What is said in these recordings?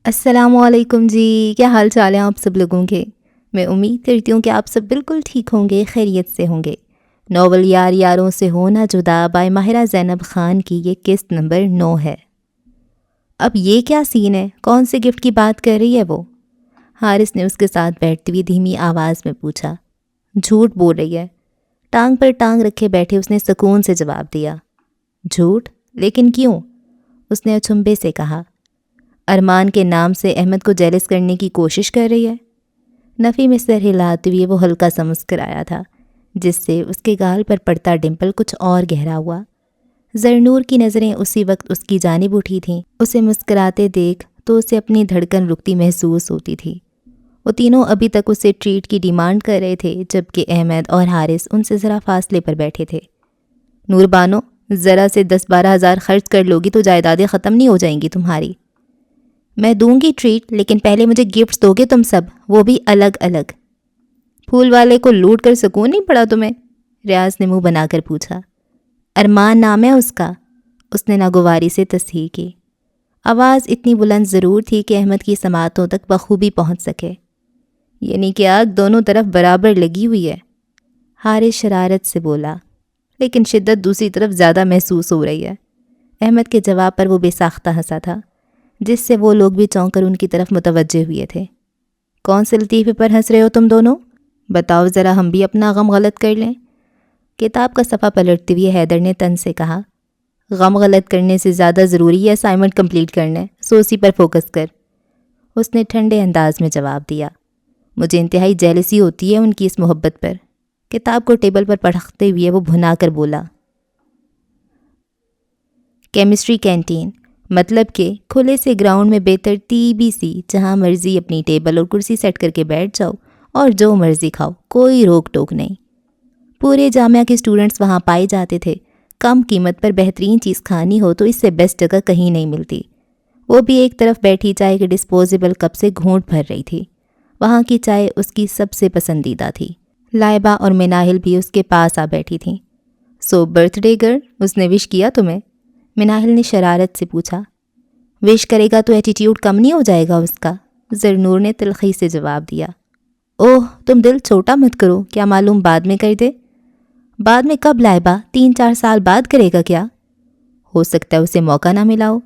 السلام علیکم جی، کیا حال چال ہیں آپ سب لوگوں کے؟ میں امید کرتی ہوں کہ آپ سب بالکل ٹھیک ہوں گے، خیریت سے ہوں گے۔ ناول یار یاروں سے ہونا جدا بائی ماہرہ زینب خان کی یہ قسط نمبر 9 ہے۔ اب یہ کیا سین ہے؟ کون سے گفٹ کی بات کر رہی ہے وہ؟ حارث نے اس کے ساتھ بیٹھتی ہوئی دھیمی آواز میں پوچھا۔ جھوٹ بول رہی ہے، ٹانگ پر ٹانگ رکھے بیٹھے اس نے سکون سے جواب دیا۔ جھوٹ؟ لیکن کیوں؟ اس نے اچھمبے سے کہا۔ ارمان کے نام سے احمد کو جیلس کرنے کی کوشش کر رہی ہے؟ نفی میں سر ہلاتے ہوئے وہ ہلکا سا مسکرایا تھا، جس سے اس کے گال پر پڑتا ڈمپل کچھ اور گہرا ہوا۔ زرنور کی نظریں اسی وقت اس کی جانب اٹھی تھیں۔ اسے مسکراتے دیکھ تو اسے اپنی دھڑکن رکتی محسوس ہوتی تھی۔ وہ تینوں ابھی تک اسے ٹریٹ کی ڈیمانڈ کر رہے تھے، جبکہ احمد اور حارث ان سے ذرا فاصلے پر بیٹھے تھے۔ نور بانو، ذرا سے 10-12 ہزار خرچ کر لوگی تو جائیدادیں ختم نہیں ہو جائیں گی تمہاری۔ میں دوں گی ٹریٹ، لیکن پہلے مجھے گفٹس دو گے تم سب، وہ بھی الگ الگ۔ پھول والے کو لوٹ کر سکون نہیں پڑا تمہیں؟ ریاض نے منہ بنا کر پوچھا۔ ارمان نام ہے اس کا، اس نے ناگواری سے تصحیح کی۔ آواز اتنی بلند ضرور تھی کہ احمد کی سماعتوں تک بخوبی پہنچ سکے۔ یعنی کہ آگ دونوں طرف برابر لگی ہوئی ہے؟ حارث شرارت سے بولا، لیکن شدت دوسری طرف زیادہ محسوس ہو رہی ہے۔ احمد کے جواب پر وہ بے ساختہ ہنسا تھا، جس سے وہ لوگ بھی چونک کر ان کی طرف متوجہ ہوئے تھے۔ کون سے لطیفے پر ہنس رہے ہو تم دونوں؟ بتاؤ ذرا، ہم بھی اپنا غم غلط کر لیں۔ کتاب کا صفحہ پلٹتے ہوئے حیدر نے تن سے کہا، غم غلط کرنے سے زیادہ ضروری ہے اسائنمنٹ کمپلیٹ کرنا ہے، سو اسی پر فوکس کر۔ اس نے ٹھنڈے انداز میں جواب دیا۔ مجھے انتہائی جیلسی ہوتی ہے ان کی اس محبت پر۔ کتاب کو ٹیبل پر پٹختے ہوئے وہ بھنا کر بولا، کیمسٹری کینٹین، مطلب کہ کھلے سے گراؤنڈ میں بے ترتیبی سی، جہاں مرضی اپنی ٹیبل اور کرسی سیٹ کر کے بیٹھ جاؤ اور جو مرضی کھاؤ، کوئی روک ٹوک نہیں۔ پورے جامعہ کے اسٹوڈنٹس وہاں پائے جاتے تھے۔ کم قیمت پر بہترین چیز کھانی ہو تو اس سے بیسٹ جگہ کہیں نہیں ملتی۔ وہ بھی ایک طرف بیٹھی چائے کے ڈسپوزیبل کپ سے گھونٹ بھر رہی تھی۔ وہاں کی چائے اس کی سب سے پسندیدہ تھی۔ لائبہ اور مناہل بھی اس کے پاس آ بیٹھی تھیں۔ سو برتھ ڈے گرل، اس نے وش کیا تمہیں؟ مناہل نے شرارت سے پوچھا۔ وش کرے گا تو ایٹیٹیوڈ کم نہیں ہو جائے گا اس کا؟ زرنور نے تلخی سے جواب دیا۔ اوہ، تم دل چھوٹا مت کرو، کیا معلوم بعد میں کر دے۔ بعد میں کب لائبہ؟ 3-4 سال بعد کرے گا کیا؟ ہو سکتا ہے اسے موقع نہ ملا ہو۔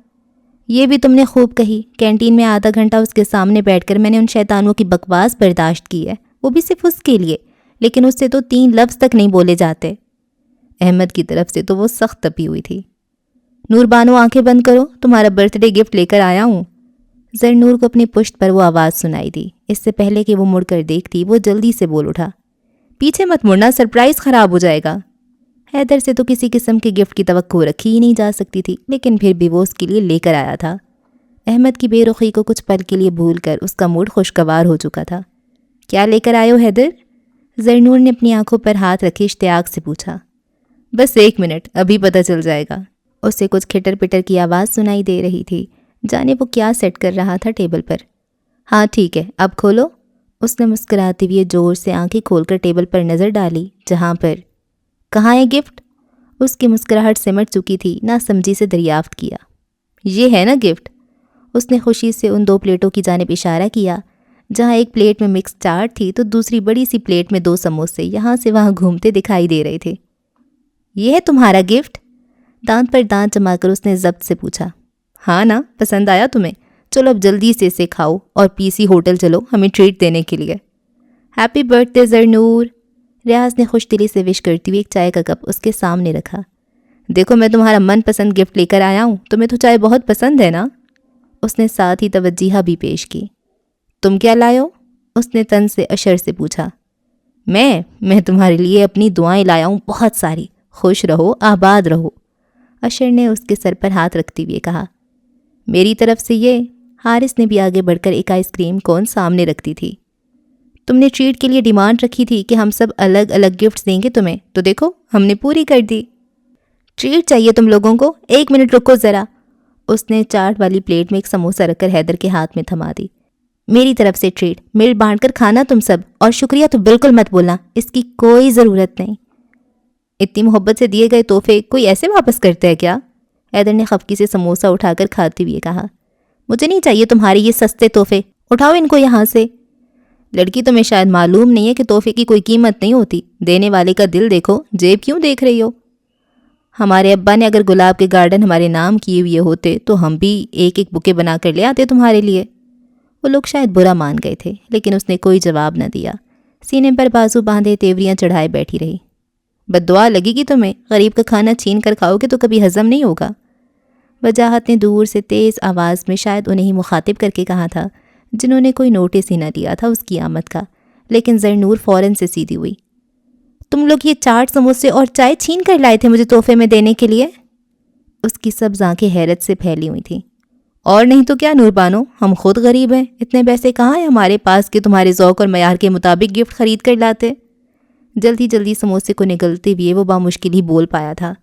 یہ بھی تم نے خوب کہی۔ کینٹین میں آدھا گھنٹہ اس کے سامنے بیٹھ کر میں نے ان شیطانوں کی بکواس برداشت کی ہے، وہ بھی صرف اس کے لیے، لیکن اس سے تو 3 لفظ تک نہیں بولے جاتے۔ احمد کی طرف سے تو وہ سخت تپی ہوئی تھی۔ نور بانو، آنکھیں بند کرو، تمہارا برتھ ڈے گفٹ لے کر آیا ہوں۔ زرنور کو اپنی پشت پر وہ آواز سنائی دی۔ اس سے پہلے کہ وہ مڑ کر دیکھتی، وہ جلدی سے بول اٹھا، پیچھے مت مڑنا، سرپرائز خراب ہو جائے گا۔ حیدر سے تو کسی قسم کے گفٹ کی توقع رکھی ہی نہیں جا سکتی تھی، لیکن پھر بھی وہ اس کے لیے لے کر آیا تھا۔ احمد کی بے رخی کو کچھ پل کے لیے بھول کر اس کا موڈ خوشگوار ہو چکا تھا۔ کیا لے کر آئے ہو حیدر؟ زرنور نے اپنی آنکھوں پر ہاتھ رکھے اشتیاق سے پوچھا۔ بس 1 منٹ، ابھی پتہ چل جائے گا۔ اسے کچھ کھٹر پٹر کی آواز سنائی دے رہی تھی، جانے وہ کیا سیٹ کر رہا تھا ٹیبل پر۔ ہاں ٹھیک ہے، اب کھولو۔ اس نے مسکراتے ہوئے زور سے آنکھیں کھول کر ٹیبل پر نظر ڈالی، جہاں پر کہاں ہے گفٹ؟ اس کی مسکراہٹ سمٹ چکی تھی، نہ سمجھی سے دریافت کیا۔ یہ ہے نا گفٹ؟ اس نے خوشی سے ان 2 پلیٹوں کی جانب اشارہ کیا، جہاں ایک پلیٹ میں مکس چاٹ تھی تو دوسری بڑی سی پلیٹ میں 2 سموسے یہاں سے وہاں گھومتے دکھائی دے رہے تھے۔ یہ ہے تمہارا گفٹ؟ دانت پر دانت جما کر اس نے ضبط سے پوچھا۔ ہاں نا، پسند آیا تمہیں؟ چلو اب جلدی سے اسے کھاؤ اور PC ہوٹل چلو ہمیں ٹریٹ دینے کے لیے۔ ہیپی برتھ ڈے زرنور، ریاض نے خوش دلی سے وش کرتی ہوئی ایک چائے کا کپ اس کے سامنے رکھا۔ دیکھو میں تمہارا من پسند گفٹ لے کر آیا ہوں، تمہیں تو چائے بہت پسند ہے نا؟ اس نے ساتھ ہی توجیہ بھی پیش کی۔ تم کیا لائے ہو؟ اس نے تن سے اشر سے پوچھا۔ میں تمہارے لیے اپنی دعائیں لایا ہوں، بہت ساری۔ خوش رہو، آباد رہو۔ اشر نے اس کے سر پر ہاتھ رکھتے ہوئے کہا۔ میری طرف سے یہ۔ حارث نے بھی آگے بڑھ کر ایک آئس کریم کون سامنے رکھتی تھی۔ تم نے ٹریٹ کے لیے ڈیمانڈ رکھی تھی کہ ہم سب الگ الگ گفٹس دیں گے تمہیں، تو دیکھو ہم نے پوری کر دی۔ ٹریٹ چاہیے تم لوگوں کو؟ 1 منٹ رکو ذرا۔ اس نے چاٹ والی پلیٹ میں ایک سموسہ رکھ کر حیدر کے ہاتھ میں تھما دی۔ میری طرف سے ٹریٹ، مل بانٹ کر کھانا تم سب، اور شکریہ تو بالکل مت بولنا، اس کی کوئی ضرورت نہیں۔ اتنی محبت سے دیے گئے تحفے کوئی ایسے واپس کرتا ہے کیا؟ حیدر نے خفگی سے سموسہ اٹھا کر کھاتے ہوئے کہا۔ مجھے نہیں چاہیے تمہارے یہ سستے تحفے، اٹھاؤ ان کو یہاں سے۔ لڑکی تمہیں شاید معلوم نہیں ہے کہ تحفے کی کوئی قیمت نہیں ہوتی، دینے والے کا دل دیکھو، جیب کیوں دیکھ رہی ہو؟ ہمارے ابا نے اگر گلاب کے گارڈن ہمارے نام کیے ہوئے ہوتے تو ہم بھی ایک ایک بکے بنا کر لے آتے تمہارے لیے۔ وہ لوگ شاید برا مان گئے تھے، لیکن اس نے کوئی جواب نہ دیا، سینے پر بازو باندھے تیوریاں چڑھائے بیٹھی رہی۔ بد دعا لگے گی تمہیں، غریب کا کھانا چھین کر کھاؤ گے تو کبھی ہضم نہیں ہوگا۔ وجاہت نے دور سے تیز آواز میں شاید انہیں ہی مخاطب کر کے کہا تھا، جنہوں نے کوئی نوٹس ہی نہ لیا تھا اس کی آمد کا، لیکن زرنور فوراً سے سیدھی ہوئی۔ تم لوگ یہ چاٹ سموسے اور چائے چھین کر لائے تھے مجھے تحفے میں دینے کے لیے؟ اس کی سب آنکھیں حیرت سے پھیلی ہوئی تھیں۔ اور نہیں تو کیا نور بانو، ہم خود غریب ہیں، اتنے پیسے کہاں ہیں ہمارے پاس کہ تمہارے ذوق اور معیار کے مطابق گفٹ خرید کر لاتے۔ جلدی جلدی سموسے کو نگلتے ہوئے وہ بامشکل ہی بول پایا تھا۔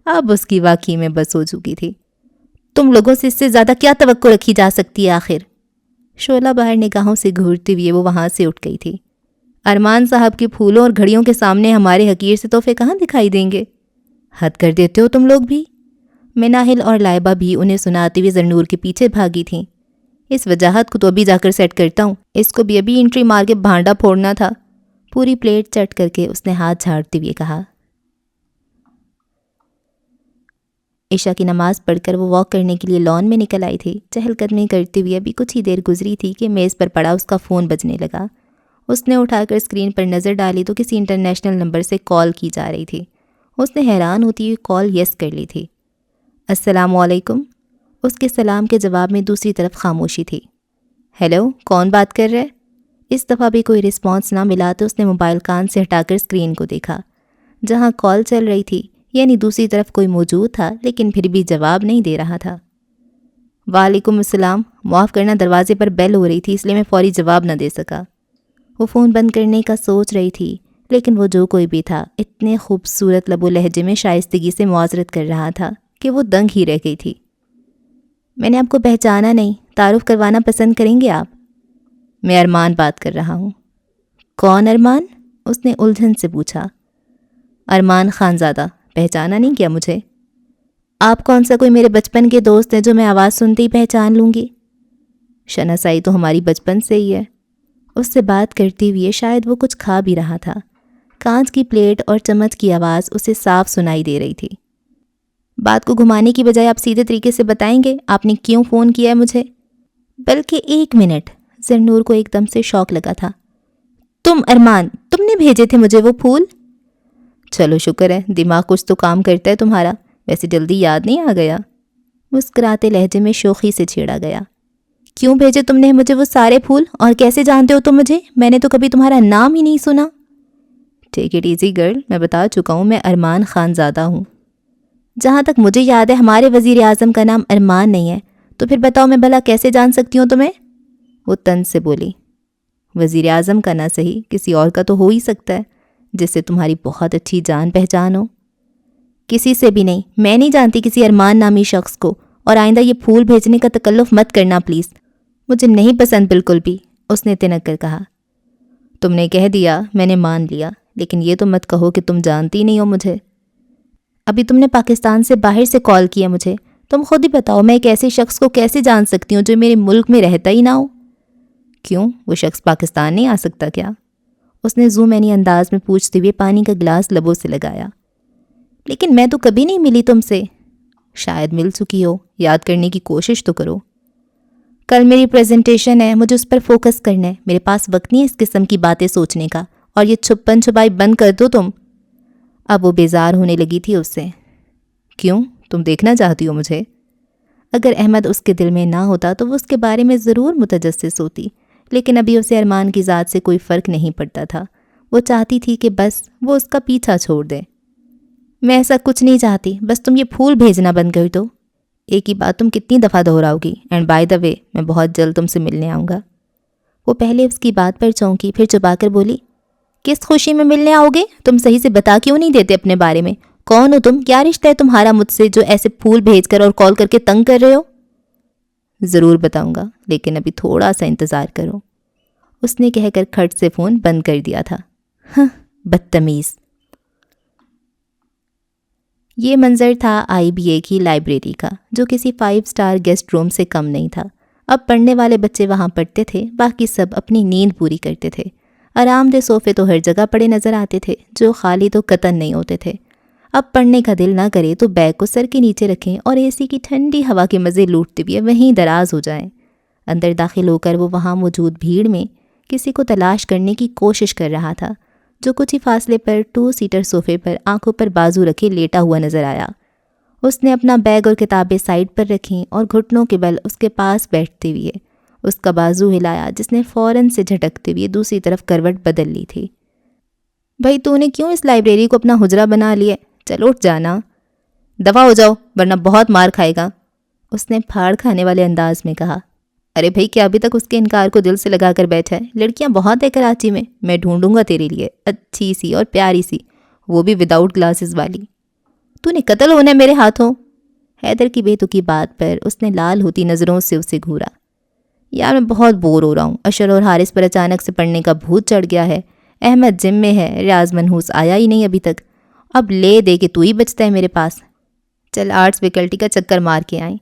اب اس کی واقعی میں بس ہو چکی تھی۔ تم لوگوں سے اس سے زیادہ کیا توقع رکھی جا سکتی ہے آخر؟ شعلہ باہر نگاہوں سے گھورتے ہوئے وہ وہاں سے اٹھ گئی تھی۔ ارمان صاحب کے پھولوں اور گھڑیوں کے سامنے ہمارے حقیر سے تحفے کہاں دکھائی دیں گے؟ حد کر دیتے ہو تم لوگ بھی۔ مناہل اور لائبہ بھی انہیں سناتے ہوئے زرنور کے پیچھے بھاگی تھیں۔ اس وجاہت کو تو ابھی جا کر سیٹ کرتا ہوں، اس کو بھی ابھی انٹری مار کے بھانڈا پھوڑنا تھا۔ پوری پلیٹ چٹ کر کے اس نے ہاتھ جھاڑتے ہوئے کہا۔ عشاء کی نماز پڑھ کر وہ واک کرنے کے لیے لان میں نکل آئی تھی۔ چہل قدمی کرتے ہوئے ابھی کچھ ہی دیر گزری تھی کہ میز پر پڑا اس کا فون بجنے لگا۔ اس نے اٹھا کر اسکرین پر نظر ڈالی تو کسی انٹرنیشنل نمبر سے کال کی جا رہی تھی۔ اس نے حیران ہوتی ہوئی کال یس کر لی تھی۔ السلام علیکم۔ اس کے سلام کے جواب میں دوسری طرف خاموشی تھی۔ ہیلو، کون بات کر رہے؟ اس دفعہ بھی کوئی رسپانس نہ ملا تو اس نے موبائل کان سے ہٹا کر اسکرین کو دیکھا۔ جہاں کال چل رہی تھی یعنی دوسری طرف کوئی موجود تھا، لیکن پھر بھی جواب نہیں دے رہا تھا۔ وعلیکم السلام، معاف کرنا دروازے پر بیل ہو رہی تھی اس لیے میں فوری جواب نہ دے سکا۔ وہ فون بند کرنے کا سوچ رہی تھی، لیکن وہ جو کوئی بھی تھا اتنے خوبصورت لب و لہجے میں شائستگی سے معذرت کر رہا تھا کہ وہ دنگ ہی رہ گئی تھی۔ میں نے آپ کو پہچانا نہیں، تعارف کروانا پسند کریں گے آپ؟ میں ارمان بات کر رہا ہوں۔ کون ارمان؟ اس نے الجھن سے پوچھا۔ ارمان خانزادہ، پہچانا نہیں کیا مجھے؟ آپ کون سا کوئی میرے بچپن کے دوست ہیں جو میں آواز سنتے ہی پہچان لوں گی؟ شناسائی تو ہماری بچپن سے ہی ہے۔ اس سے بات کرتے ہوئے شاید وہ کچھ کھا بھی رہا تھا۔ کانچ کی پلیٹ اور چمچ کی آواز اسے صاف سنائی دے رہی تھی۔ بات کو گھمانے کی بجائے آپ سیدھے طریقے سے بتائیں گے آپ نے کیوں فون کیا ہے مجھے؟ بلکہ ایک منٹ، زرنور کو ایک دم سے شوق لگا تھا۔ تم ارمان، تم نے بھیجے تھے مجھے وہ پھول؟ چلو شکر ہے، دماغ کچھ تو کام کرتا ہے تمہارا، ویسے جلدی یاد نہیں آ گیا؟ مسکراتے لہجے میں شوخی سے چھیڑا گیا۔ کیوں بھیجے تم نے مجھے وہ سارے پھول، اور کیسے جانتے ہو تم مجھے؟ میں نے تو کبھی تمہارا نام ہی نہیں سنا۔ ٹیک اٹ ایزی گرل، میں بتا چکا ہوں میں ارمان خانزادہ ہوں۔ جہاں تک مجھے یاد ہے ہمارے وزیر اعظم کا نام ارمان نہیں ہے، تو پھر بتاؤ میں بھلا کیسے جان سکتی ہوں تمہیں؟ وہ طنز سے بولی۔ وزیر اعظم کا نہ صحیح کسی اور کا تو ہو ہی سکتا ہے جس سے تمہاری بہت اچھی جان پہچان ہو۔ کسی سے بھی نہیں، میں نہیں جانتی کسی ارمان نامی شخص کو، اور آئندہ یہ پھول بھیجنے کا تکلف مت کرنا پلیز، مجھے نہیں پسند بالکل بھی، اس نے تنک کر کہا۔ تم نے کہہ دیا، میں نے مان لیا، لیکن یہ تو مت کہو کہ تم جانتی نہیں ہو مجھے۔ ابھی تم نے پاکستان سے باہر سے کال کیا مجھے، تم خود ہی بتاؤ میں ایک ایسے شخص کو کیسے جان سکتی ہوں جو میرے ملک میں رہتا ہی نہ ہو؟ کیوں، وہ شخص پاکستان نہیں آ سکتا کیا؟ اس نے زو مینی انداز میں پوچھتے ہوئے پانی کا گلاس لبوں سے لگایا۔ لیکن میں تو کبھی نہیں ملی تم سے۔ شاید مل چکی ہو، یاد کرنے کی کوشش تو کرو۔ کل میری پریزنٹیشن ہے، مجھے اس پر فوکس کرنا ہے، میرے پاس وقت نہیں ہے اس قسم کی باتیں سوچنے کا، اور یہ چھپن چھپائی بند کر دو تم۔ اب وہ بیزار ہونے لگی تھی اس سے۔ کیوں، تم دیکھنا چاہتی ہو مجھے؟ اگر احمد اس کے دل میں نہ ہوتا تو وہ اس کے بارے میں ضرور متجسس ہوتی، لیکن ابھی اسے ارمان کی ذات سے کوئی فرق نہیں پڑتا تھا۔ وہ چاہتی تھی کہ بس وہ اس کا پیچھا چھوڑ دے۔ میں ایسا کچھ نہیں چاہتی، بس تم یہ پھول بھیجنا بند کر دو۔ ایک ہی بات تم کتنی دفعہ دہراؤ گی؟ اینڈ بائی دا وے، میں بہت جلد تم سے ملنے آؤں گا۔ وہ پہلے اس کی بات پر چونکی، پھر چبا کر بولی، کس خوشی میں ملنے آؤ گے؟ تم صحیح سے بتا کیوں نہیں دیتے اپنے بارے میں؟ کون ہو تم؟ کیا رشتہ ہے تمہارا مجھ سے جو ایسے پھول بھیج کر اور کال کر کے تنگ کر رہے ہو؟ ضرور بتاؤں گا، لیکن ابھی تھوڑا سا انتظار کرو، اس نے کہہ کر کھٹ سے فون بند کر دیا تھا۔ ہاں، بدتمیز۔ یہ منظر تھا IBA کی لائبریری کا، جو کسی 5 اسٹار گیسٹ روم سے کم نہیں تھا۔ اب پڑھنے والے بچے وہاں پڑھتے تھے، باقی سب اپنی نیند پوری کرتے تھے۔ آرام دہ صوفے تو ہر جگہ پڑے نظر آتے تھے، جو خالی تو قطعاً نہیں ہوتے تھے۔ اب پڑھنے کا دل نہ کرے تو بیگ کو سر کے نیچے رکھیں اور اے سی کی ٹھنڈی ہوا کے مزے لوٹتے ہوئے وہیں دراز ہو جائیں۔ اندر داخل ہو کر وہ وہاں موجود بھیڑ میں کسی کو تلاش کرنے کی کوشش کر رہا تھا، جو کچھ ہی فاصلے پر 2 سیٹر صوفے پر آنکھوں پر بازو رکھے لیٹا ہوا نظر آیا۔ اس نے اپنا بیگ اور کتابیں سائڈ پر رکھیں اور گھٹنوں کے بل اس کے پاس بیٹھتے ہوئے اس کا بازو ہلایا، جس نے فوراً سے جھٹکتے ہوئے دوسری طرف کروٹ بدل لی تھی۔ بھائی تو نے کیوں اس لائبریری کو اپنا حجرہ بنا لیا؟ چلو اٹھ جانا، دفع ہو جاؤ ورنہ بہت مار کھائے گا، اس نے پھاڑ کھانے والے انداز میں کہا۔ ارے بھائی کیا ابھی تک اس کے انکار کو دل سے لگا کر بیٹھا ہے؟ لڑکیاں بہت ہے کراچی میں ڈھونڈوں گا تیرے لیے اچھی سی اور پیاری سی، وہ بھی وداؤٹ گلاسز والی۔ تو نے قتل ہونا ہے میرے ہاتھوں۔ حیدر کی بے تکی بات پر اس نے لال ہوتی نظروں سے اسے گھورا۔ یار میں بہت بور ہو رہا ہوں، اشر اور حارث پر اچانک سے پڑھنے کا بھوت چڑھ گیا ہے، احمد جم میں ہے، ریاض منحوس آیا ہی نہیں ابھی تک، اب لے دے کے تو ہی بچتا ہے میرے پاس۔ چل آرٹس فیکلٹی کا چکر مار کے آئیں،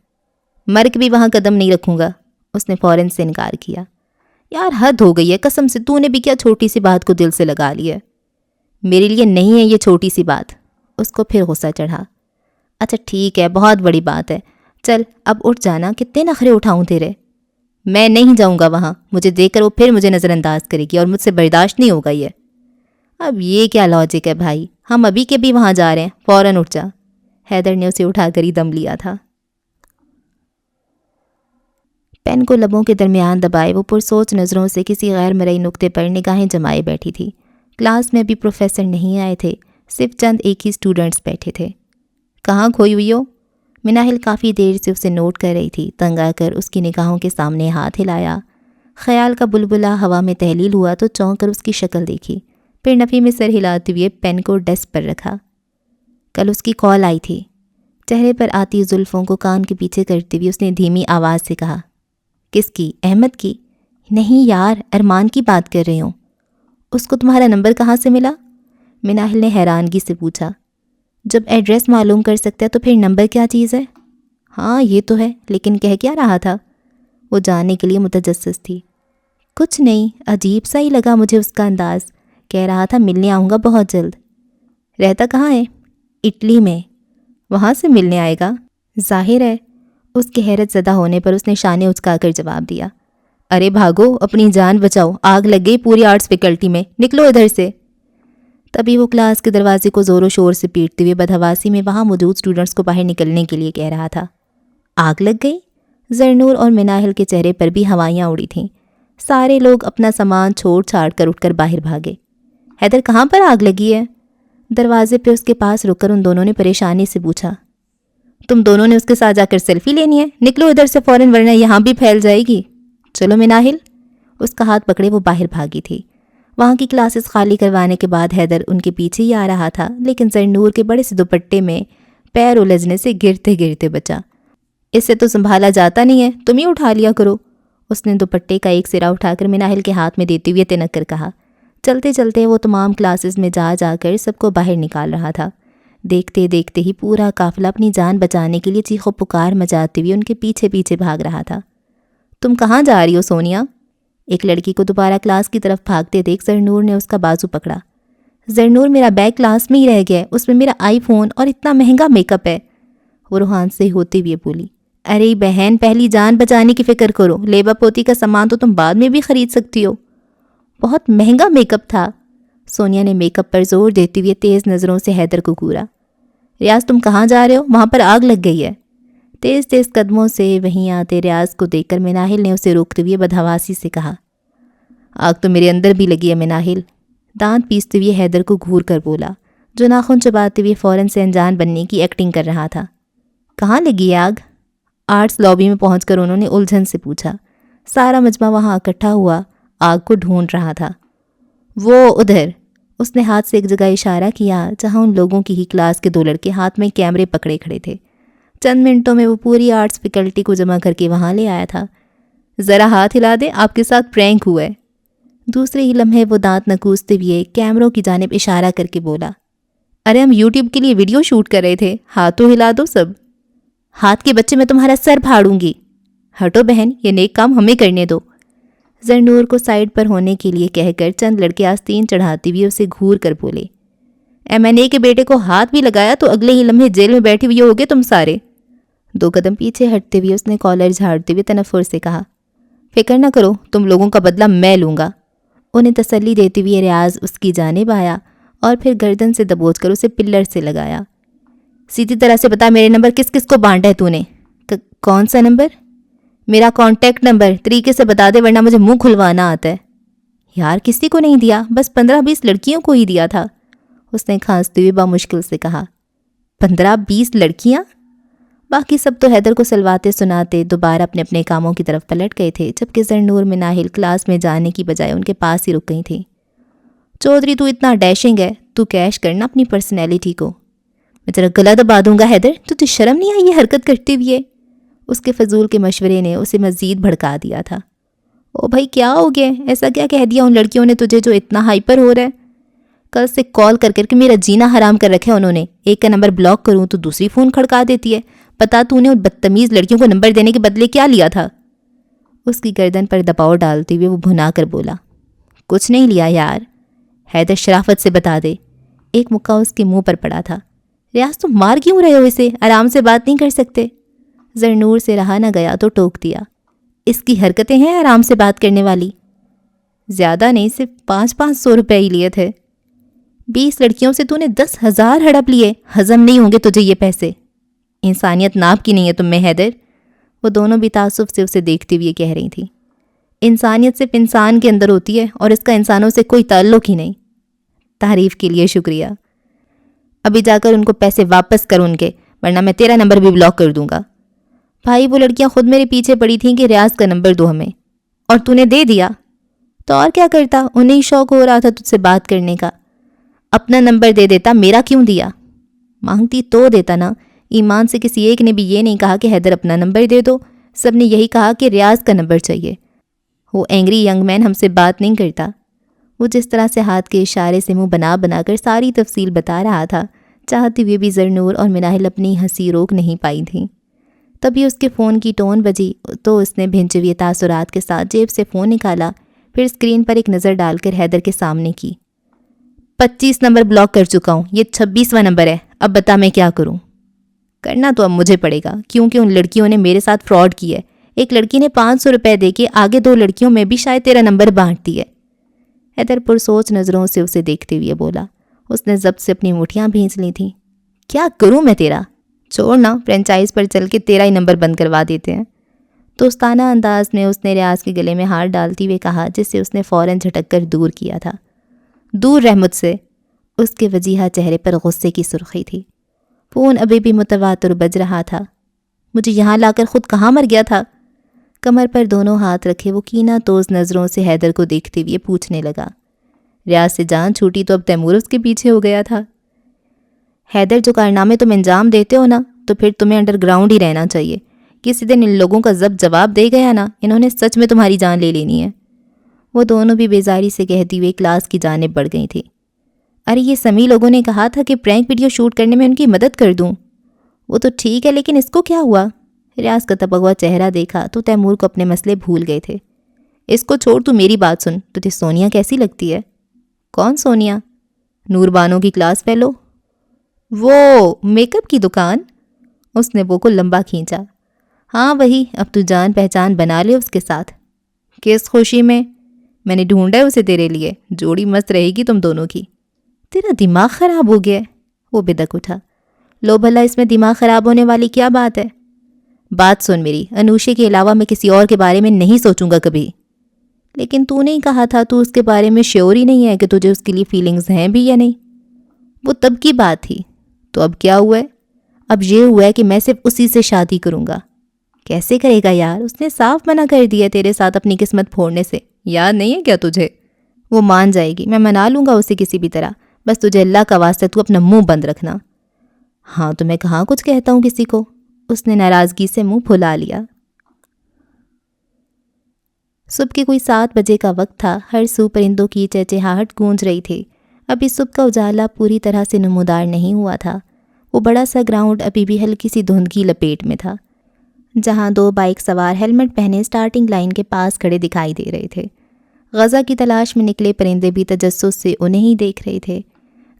مرک بھی وہاں قدم نہیں رکھوں گا، اس نے فوراً سے انکار کیا۔ یار حد ہو گئی ہے قسم سے، تو نے بھی کیا چھوٹی سی بات کو دل سے لگا لیا ہے؟ میرے لیے نہیں ہے یہ چھوٹی سی بات، اس کو پھر غصہ چڑھا۔ اچھا ٹھیک ہے، بہت بڑی بات ہے، چل اب اٹھ جانا، کتنے نخرے اٹھاؤں تیرے؟ میں نہیں جاؤں گا وہاں، مجھے دیکھ کر وہ پھر مجھے نظر انداز کرے گی اور مجھ سے برداشت نہیں ہوگا یہ۔ اب یہ کیا لاجک ہے بھائی، ہم ابھی کے بھی وہاں جا رہے ہیں، فوراً اٹھ جا۔ حیدر نے اسے اٹھا کر ہی دم لیا تھا۔ پین کو لبوں کے درمیان دبائے وہ پرسوچ نظروں سے کسی غیر مرئی نقطے پر نگاہیں جمائے بیٹھی تھی۔ کلاس میں ابھی پروفیسر نہیں آئے تھے، صرف چند ایک ہی اسٹوڈنٹس بیٹھے تھے۔ کہاں کھوئی ہوئی ہو؟ مناہل کافی دیر سے اسے نوٹ کر رہی تھی، تنگ آ کر اس کی نگاہوں کے سامنے ہاتھ ہلایا۔ خیال کا بلبلہ ہوا میں تحلیل ہوا تو چونک کر اس کی شکل دیکھی، پھر نفی میں سر ہلاتے ہوئے پین کو ڈیسک پر رکھا۔ کل اس کی کال آئی تھی، چہرے پر آتی زلفوں کو کان کے پیچھے کرتے ہوئے اس نے دھیمی آواز سے کہا۔ کس کی؟ احمد کی؟ نہیں یار، ارمان کی بات کر رہی ہوں۔ اس کو تمہارا نمبر کہاں سے ملا؟ مناہل نے حیرانگی سے پوچھا۔ جب ایڈریس معلوم کر سکتا ہے تو پھر نمبر کیا چیز ہے؟ ہاں یہ تو ہے، لیکن کہہ کیا رہا تھا؟ وہ جاننے کے لیے متجسس تھی۔ کچھ نہیں، عجیب سا ہی لگا مجھے اس کا انداز، کہہ رہا تھا ملنے آؤں گا بہت جلد۔ رہتا کہاں ہے؟ اٹلی میں۔ وہاں سے ملنے آئے گا؟ ظاہر ہے۔ اس کے حیرت زدہ ہونے پر اس نے شانے اچکا کر جواب دیا۔ ارے بھاگو، اپنی جان بچاؤ، آگ لگ گئی پوری آرٹس فیکلٹی میں، نکلو ادھر سے۔ تبھی وہ کلاس کے دروازے کو زور و شور سے پیٹتے ہوئے بدحواسی میں وہاں موجود اسٹوڈنٹس کو باہر نکلنے کے لیے کہہ رہا تھا۔ آگ لگ گئی؟ زرنور اور مناہل کے چہرے پر بھی ہوائیاں اڑی تھیں۔ سارے لوگ اپنا سامان چھوڑ چھاڑ کر اٹھ کر باہر بھاگے۔ حیدر کہاں پر آگ لگی ہے؟ دروازے پہ اس کے پاس رک کر ان دونوں نے پریشانی سے پوچھا۔ تم دونوں نے اس کے ساتھ جا کر سیلفی لینی ہے؟ نکلو ادھر سے فوراً ورنہ یہاں بھی پھیل جائے گی۔ چلو مناہل، اس کا ہاتھ پکڑے وہ باہر بھاگی تھی۔ وہاں کی کلاسز خالی کروانے کے بعد حیدر ان کے پیچھے ہی آ رہا تھا، لیکن زرنور کے بڑے سے دوپٹے میں پیر الجھنے سے گرتے گرتے بچا۔ اس سے تو سنبھالا جاتا نہیں ہے، تم ہی اٹھا لیا کرو، اس نے دوپٹے کا ایک سرا اٹھا کر مناہل کے ہاتھ میں دیتے ہوئے تنک کر کہا۔ چلتے چلتے وہ تمام کلاسز میں جا جا کر سب کو باہر نکال رہا تھا۔ دیکھتے دیکھتے ہی پورا قافلہ اپنی جان بچانے کے لیے چیخ و پکار مچاتے ہوئے ان کے پیچھے پیچھے بھاگ رہا تھا۔ تم کہاں جا رہی ہو سونیا؟ ایک لڑکی کو دوبارہ کلاس کی طرف بھاگتے دیکھ زرنور نے اس کا بازو پکڑا۔ زرنور، میرا بیگ کلاس میں ہی رہ گیا ہے، اس میں میرا آئی فون اور اتنا مہنگا میک اپ ہے، وہ روحان سے ہوتے ہوئے بولی۔ ارے بہن، پہلی جان بچانے کی فکر کرو، لیبا پوتی کا سامان تو تم بعد میں بھی خرید سکتی ہو۔ بہت مہنگا میک اپ تھا، سونیا نے میک اپ پر زور دیتے ہوئے تیز نظروں سے حیدر کو گھورا۔ ریاض تم کہاں جا رہے ہو؟ وہاں پر آگ لگ گئی ہے۔ تیز تیز قدموں سے وہیں آتے ریاض کو دیکھ کر مناہل نے اسے روکتے ہوئے بدحواسی سے کہا۔ آگ تو میرے اندر بھی لگی ہے مناہل، دانت پیستے ہوئے حیدر کو گھور کر بولا، جو ناخن چباتے ہوئے فوراً سے انجان بننے کی ایکٹنگ کر رہا تھا۔ کہاں لگی ہے آگ؟ آرٹس لابی میں پہنچ کر انہوں نے الجھن سے پوچھا۔ سارا مجمع وہاں اکٹھا ہوا آگ کو ڈھونڈ رہا تھا۔ وہ ادھر، اس نے ہاتھ سے ایک جگہ اشارہ کیا جہاں ان لوگوں کی ہی کلاس کے 2 لڑکے ہاتھ میں کیمرے پکڑے کھڑے تھے۔ چند منٹوں میں وہ پوری آرٹس فیکلٹی کو جمع کر کے وہاں لے آیا تھا۔ ذرا ہاتھ ہلا دے، آپ کے ساتھ پرینک ہوا ہے۔ دوسرے ہی لمحے وہ دانت نکوستے ہوئے کیمروں کی جانب اشارہ کر کے بولا۔ ارے ہم یوٹیوب کے لیے ویڈیو شوٹ کر رہے تھے، ہاتھوں ہلا دو سب۔ ہاتھ کے بچے، میں تمہارا سر پھاڑوں گی۔ ہٹو بہن, یہ نیک کام ہمیں کرنے دو. زرنور کو سائڈ پر ہونے کے لیے کہہ کر چند لڑکے آستین چڑھاتے ہوئے اسے گھور کر بولے, MNA کے بیٹے کو ہاتھ بھی لگایا تو اگلے ہی لمحے جیل میں بیٹھے ہوئے ہوگے تم سارے. 2 قدم پیچھے ہٹتے ہوئے اس نے کالر جھاڑتے ہوئے تنفر سے کہا, فکر نہ کرو, تم لوگوں کا بدلہ میں لوں گا. انہیں تسلی دیتے ہوئے ریاض اس کی جانب آیا اور پھر گردن سے دبوچ کر اسے پلر سے لگایا. سیدھی طرح سے بتا, میرے نمبر کس کس کو بانٹا ہے تو نے؟ کون سا نمبر؟ میرا کانٹیکٹ نمبر طریقے سے بتا دے ورنہ مجھے منہ کھلوانا آتا ہے. یار کسی کو نہیں دیا, بس 15-20 لڑکیوں کو ہی دیا تھا, اس نے کھانستے ہوئے بامشکل سے کہا. 15-20 لڑکیاں؟ باقی سب تو حیدر کو سلواتے سناتے دوبارہ اپنے اپنے کاموں کی طرف پلٹ گئے تھے, جبکہ زرنور مناہل کلاس میں جانے کی بجائے ان کے پاس ہی رک گئی تھیں. چودھری تو اتنا ڈیشنگ ہے, تو کیش کرنا اپنی پرسنالٹی کو. میں تیرا گلا دبا دوں گا حیدر, تجھے شرم نہیں آئی یہ حرکت کرتے ہوئے؟ اس کے فضول کے مشورے نے اسے مزید بھڑکا دیا تھا. او بھائی کیا ہو گیا, ایسا کیا کہہ دیا ان لڑکیوں نے تجھے جو اتنا ہائپر ہو رہا ہے؟ کل سے کال کر کر کے میرا جینا حرام کر رکھا ہے انہوں نے. ایک کا نمبر بلاک کروں تو دوسری فون کھڑکا دیتی ہے. پتا تو نے ان بدتمیز لڑکیوں کو نمبر دینے کے بدلے کیا لیا تھا؟ اس کی گردن پر دباؤ ڈالتے ہوئے وہ بھنا کر بولا, کچھ نہیں لیا یار. حیدر شرافت سے بتا دے. ایک مکہ اس کے منہ پر پڑا تھا. ریاض تم مار کیوں رہے ہو اسے, آرام سے بات نہیں کر سکتے؟ زرنور سے رہا نہ گیا تو ٹوک دیا, اس کی حرکتیں ہیں آرام سے بات کرنے والی. زیادہ نہیں, صرف 500 روپے ہی لیے تھے. 20 لڑکیوں سے تو نے 10,000 ہڑپ لیے, ہضم نہیں ہوں گے تجھے یہ پیسے. انسانیت ناپ کی نہیں ہے تم میں حیدر. وہ دونوں بھی تعصب سے اسے دیکھتے ہوئے کہہ رہی تھیں. انسانیت صرف انسان کے اندر ہوتی ہے اور اس کا انسانوں سے کوئی تعلق ہی نہیں. تعریف کے لیے شکریہ. ابھی جا کر ان کو پیسے واپس کر ان کے, ورنہ میں تیرا نمبر بھی بلاک کر دوں گا. بھائی وہ لڑکیاں خود میرے پیچھے پڑی تھیں کہ ریاض کا نمبر دو ہمیں, اور تو نے دے دیا. تو اور کیا کرتا, انہیں ہی شوق ہو رہا تھا تجھ سے بات کرنے کا. اپنا نمبر دے دیتا, میرا کیوں دیا؟ مانگتی تو دیتا نا. ایمان سے کسی ایک نے بھی یہ نہیں کہا کہ حیدر اپنا نمبر دے دو, سب نے یہی کہا کہ ریاض کا نمبر چاہیے. وہ اینگری ینگ مین ہم سے بات نہیں کرتا. وہ جس طرح سے ہاتھ کے اشارے سے منہ بنا بنا کر ساری تفصیل بتا رہا تھا, چاہتے ہوئے بھی زرنور اور مناہل اپنی ہنسی روک نہیں پائی تھیں. تبھی اس کے فون کی ٹون بجی تو اس نے بھنجے ہوئے تاثرات کے ساتھ جیب سے فون نکالا, پھر اسکرین پر ایک نظر ڈال کر حیدر کے سامنے کی. 25 نمبر بلاک کر چکا ہوں, یہ 26واں نمبر ہے, اب بتا میں کیا کروں؟ کرنا تو اب مجھے پڑے گا, کیونکہ ان لڑکیوں نے میرے ساتھ فراڈ کی ہے. ایک لڑکی نے 500 روپے دے کے آگے 2 لڑکیوں میں بھی شاید تیرا نمبر بانٹ دی ہے. حیدر پرسوچ نظروں سے اسے دیکھتے ہوئے بولا. اس نے ضبط سے اپنی مٹھیاں بھینچ لی تھیں. کیا کروں میں تیرا؟ چھوڑنا, فرنچائز پر چل کے تیرا ہی نمبر بند کروا دیتے ہیں. دوستانہ انداز میں اس نے ریاض کے گلے میں ہاتھ ڈالتی ہوئے کہا, جس سے اس نے فوراً جھٹک کر دور کیا تھا. دور رہ مجھ سے. اس کے وجیحہ چہرے پر غصے کی سرخی تھی. فون ابھی بھی متواتر بج رہا تھا. مجھے یہاں لا کر خود کہاں مر گیا تھا؟ کمر پر دونوں ہاتھ رکھے وہ کینہ توز نظروں سے حیدر کو دیکھتے ہوئے پوچھنے لگا. ریاض سے جان چھوٹی تو اب تیمور اس کے پیچھے ہو گیا تھا. حیدر جو کارنامے تم انجام دیتے ہو نا, تو پھر تمہیں انڈر گراؤنڈ ہی رہنا چاہیے. کسی دن ان لوگوں کا ضبط جواب دے گیا نا, انہوں نے سچ میں تمہاری جان لے لینی ہے. وہ دونوں بھی بیزاری سے کہتی ہوئے کلاس کی جانب بڑھ گئی تھی. ارے یہ سمی لوگوں نے کہا تھا کہ پرینک ویڈیو شوٹ کرنے میں ان کی مدد کر دوں. وہ تو ٹھیک ہے, لیکن اس کو کیا ہوا؟ ریاض کا تبا ہوا چہرہ دیکھا تو تیمور کو اپنے مسئلے بھول گئے تھے. اس کو چھوڑ, تو میری بات سن. تجھے سونیا کیسی لگتی ہے؟ کون سونیا؟ نور بانو کی کلاس فیلو. وہ میک اپ کی دکان. اس نے وہ کو لمبا کھینچا. ہاں وہی, اب تو جان پہچان بنا لے اس کے ساتھ. کس خوشی میں نے ڈھونڈا ہے اسے تیرے لیے, جوڑی مست رہے گی تم دونوں کی. تیرا دماغ خراب ہو گیا ہے. وہ بدک اٹھا. لو بھلا اس میں دماغ خراب ہونے والی کیا بات ہے؟ بات سن میری, انوشے کے علاوہ میں کسی اور کے بارے میں نہیں سوچوں گا کبھی. لیکن تو نہیں کہا تھا تو اس کے بارے میں شیور ہی نہیں ہے کہ تجھے اس کے لیے فیلنگز ہیں بھی یا نہیں؟ وہ تب کی بات تھی. تو اب کیا ہوا ہے؟ اب یہ ہوا ہے کہ میں صرف اسی سے شادی کروں گا. کیسے کرے گا یار, اس نے صاف منع کر دیا تیرے ساتھ اپنی قسمت پھوڑنے سے. یاد نہیں ہے کیا تجھے؟ وہ مان جائے گی, میں منا لوں گا اسے کسی بھی طرح, بس تجھے اللہ کا واسطہ تو اپنا منہ بند رکھنا. ہاں تو میں کہاں کچھ کہتا ہوں کسی کو. اس نے ناراضگی سے منہ پھلا لیا. صبح کے کوئی 7 بجے کا وقت تھا. ہر سو پرندوں کی چہچہاہٹ گونج رہی تھی. ابھی صبح کا اجالا پوری طرح سے نمودار نہیں ہوا تھا. وہ بڑا سا گراؤنڈ ابھی بھی ہلکی سی دھند کی لپیٹ میں تھا. جہاں 2 بائک سوار ہیلمٹ پہنے سٹارٹنگ لائن کے پاس کھڑے دکھائی دے رہے تھے۔ غذا کی تلاش میں نکلے پرندے بھی تجسس سے انہیں ہی دیکھ رہے تھے۔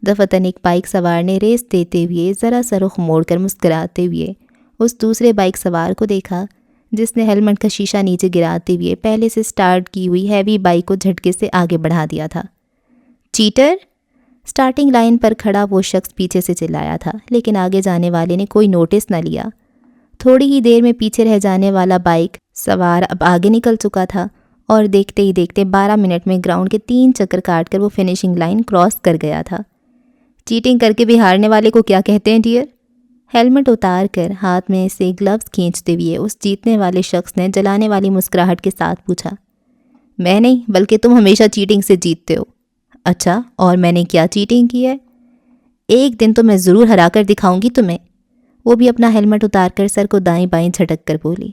دفعتاً ایک بائک سوار نے ریس دیتے ہوئے ذرا سا رخ موڑ کر مسکراتے ہوئے اس دوسرے بائک سوار کو دیکھا جس نے ہیلمٹ کا شیشہ نیچے گراتے ہوئے پہلے سے سٹارٹ کی ہوئی ہیوی بائک کو جھٹکے سے آگے بڑھا دیا تھا۔ چیٹر! سٹارٹنگ لائن پر کھڑا وہ شخص پیچھے سے چلایا تھا، لیکن آگے جانے والے نے کوئی نوٹس نہ لیا۔ تھوڑی ہی دیر میں پیچھے رہ جانے والا بائک سوار اب آگے نکل چکا تھا اور دیکھتے ہی دیکھتے 12 منٹ میں گراؤنڈ کے 3 چکر کاٹ کر وہ فنیشنگ لائن کراس کر گیا تھا۔ چیٹنگ کر کے بھی ہارنے والے کو کیا کہتے ہیں ڈیئر؟ ہیلمٹ اتار کر ہاتھ میں سے گلوز کھینچتے ہوئے اس جیتنے والے شخص نے جلانے والی مسکراہٹ کے ساتھ پوچھا۔ میں نہیں، بلکہ تم ہمیشہ چیٹنگ سے جیتتے ہو۔ اچھا، اور میں نے کیا چیٹنگ کی ہے؟ ایک دن تو میں ضرور ہرا کر دکھاؤں گی تمہیں۔ وہ بھی اپنا ہیلمٹ اتار کر سر کو دائیں بائیں جھٹک کر بولی۔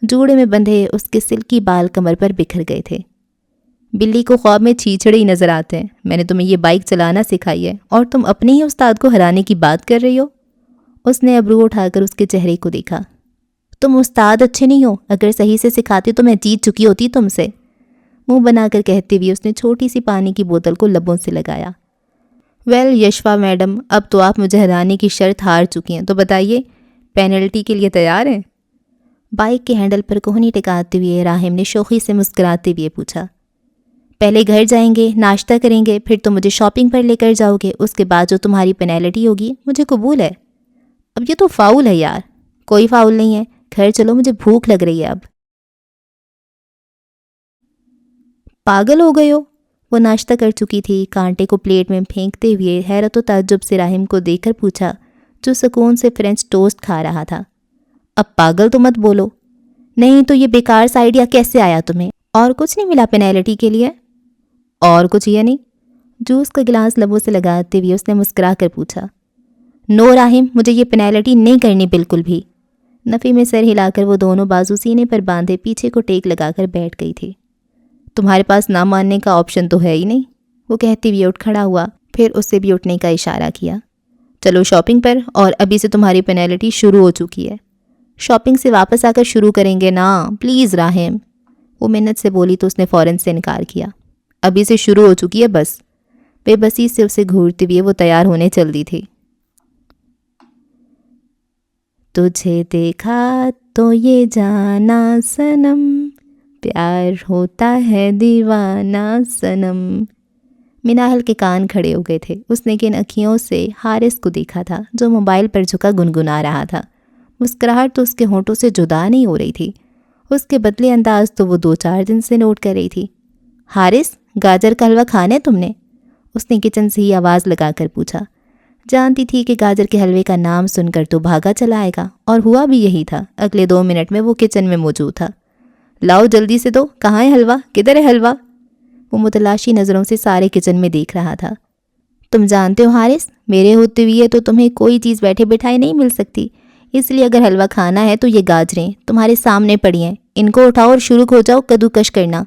جوڑے میں بندھے اس کے سلکی بال کمر پر بکھر گئے تھے۔ بلی کو خواب میں چھیچڑے ہی نظر آتے ہیں۔ میں نے تمہیں یہ بائک چلانا سکھائی ہے اور تم اپنے ہی استاد کو ہرانے کی بات کر رہی ہو۔ اس نے ابرو اٹھا کر اس کے چہرے کو دیکھا۔ تم استاد اچھے نہیں ہو، اگر صحیح سے سکھاتے تو میں جیت چکی ہوتی تم سے۔ منہ بنا کر کہتے ہوئے اس نے چھوٹی سی پانی کی بوتل کو لبوں سے لگایا۔ ویل یشوا میڈم، اب تو آپ مجھے ہرانے کی شرط ہار چکی ہیں، تو بتائیے پینلٹی کے لیے تیار ہیں؟ بائک کے ہینڈل پر کوہنی ٹکاتے ہوئے راہم نے شوخی سے مسکراتے ہوئے پوچھا۔ پہلے گھر جائیں گے، ناشتہ کریں گے، پھر تم مجھے شاپنگ پر لے کر جاؤ گے، اس کے بعد جو تمہاری پینلٹی ہوگی مجھے قبول ہے۔ اب یہ تو فاؤل ہے یار۔ کوئی فاؤل نہیں ہے، گھر چلو، مجھے بھوک لگ رہی ہے اب۔ پاگل ہو گئے ہو؟ وہ ناشتہ کر چکی تھی، کانٹے کو پلیٹ میں پھینکتے ہوئے حیرت و تعجب سے راہم کو دیکھ کر پوچھا، جو سکون سے فرینچ ٹوسٹ کھا رہا تھا۔ اب پاگل تو مت بولو۔ نہیں تو یہ بیکار سا آئیڈیا کیسے آیا تمہیں؟ اور کچھ نہیں ملا پینلٹی کے لیے؟ اور کچھ یہ نہیں؟ جوس کا گلاس لبوں سے لگاتے ہوئے اس نے مسکرا کر پوچھا۔ نو راہم، مجھے یہ پینلٹی نہیں کرنی بالکل بھی۔ نفی میں سر ہلا کر وہ دونوں بازو سینے پر باندھے پیچھے کو ٹیک لگا کر بیٹھ گئی تھی۔ تمہارے پاس نہ ماننے کا آپشن تو ہے ہی نہیں، وہ کہتے ہوئے اٹھ کھڑا ہوا، پھر اس سے بھی اٹھنے کا اشارہ کیا۔ چلو شاپنگ پر، اور ابھی سے تمہاری پینلٹی شروع ہو چکی ہے۔ شاپنگ سے واپس آ کر شروع کریں گے نا، پلیز راہم، وہ منت سے بولی تو اس نے فوراً سے انکار کیا۔ ابھی سے شروع ہو چکی ہے بس۔ بے بسی سے اسے گھورتے ہوئے وہ تیار ہونے چل دی تھی۔ تجھے دیکھا تو یہ جانا سنم، پیار ہوتا ہے دیوانہ سنم۔ مناہل کے کان کھڑے ہو گئے تھے۔ اس نے کن اکھیوں سے حارث کو دیکھا تھا جو موبائل پر جھکا گنگنا رہا تھا۔ مسکراہٹ تو اس کے ہونٹوں سے جدا نہیں ہو رہی تھی، اس کے بدلے انداز تو وہ 2-4 دن سے نوٹ کر رہی تھی۔ حارث، گاجر کا حلوہ کھانا ہے تم نے؟ اس نے کچن سے ہی آواز لگا کر پوچھا۔ جانتی تھی کہ گاجر کے حلوے کا نام سن کر تو بھاگا چلا آئے گا، اور ہوا بھی یہی تھا۔ اگلے 2 منٹ میں وہ کچن میں موجود تھا۔ لاؤ جلدی سے دو، کہاں ہے حلوہ؟ کدھر ہے حلوہ؟ وہ متلاشی نظروں سے سارے کچن میں دیکھ رہا تھا۔ تم جانتے ہو حارث، میرے ہوتے ہوئے تو تمہیں کوئی چیز بیٹھے بٹھائے نہیں مل سکتی، اس لیے اگر حلوہ کھانا ہے تو یہ گاجریں تمہارے سامنے پڑی ہیں، ان کو اٹھاؤ اور شروع ہو جاؤ کدوکش کرنا۔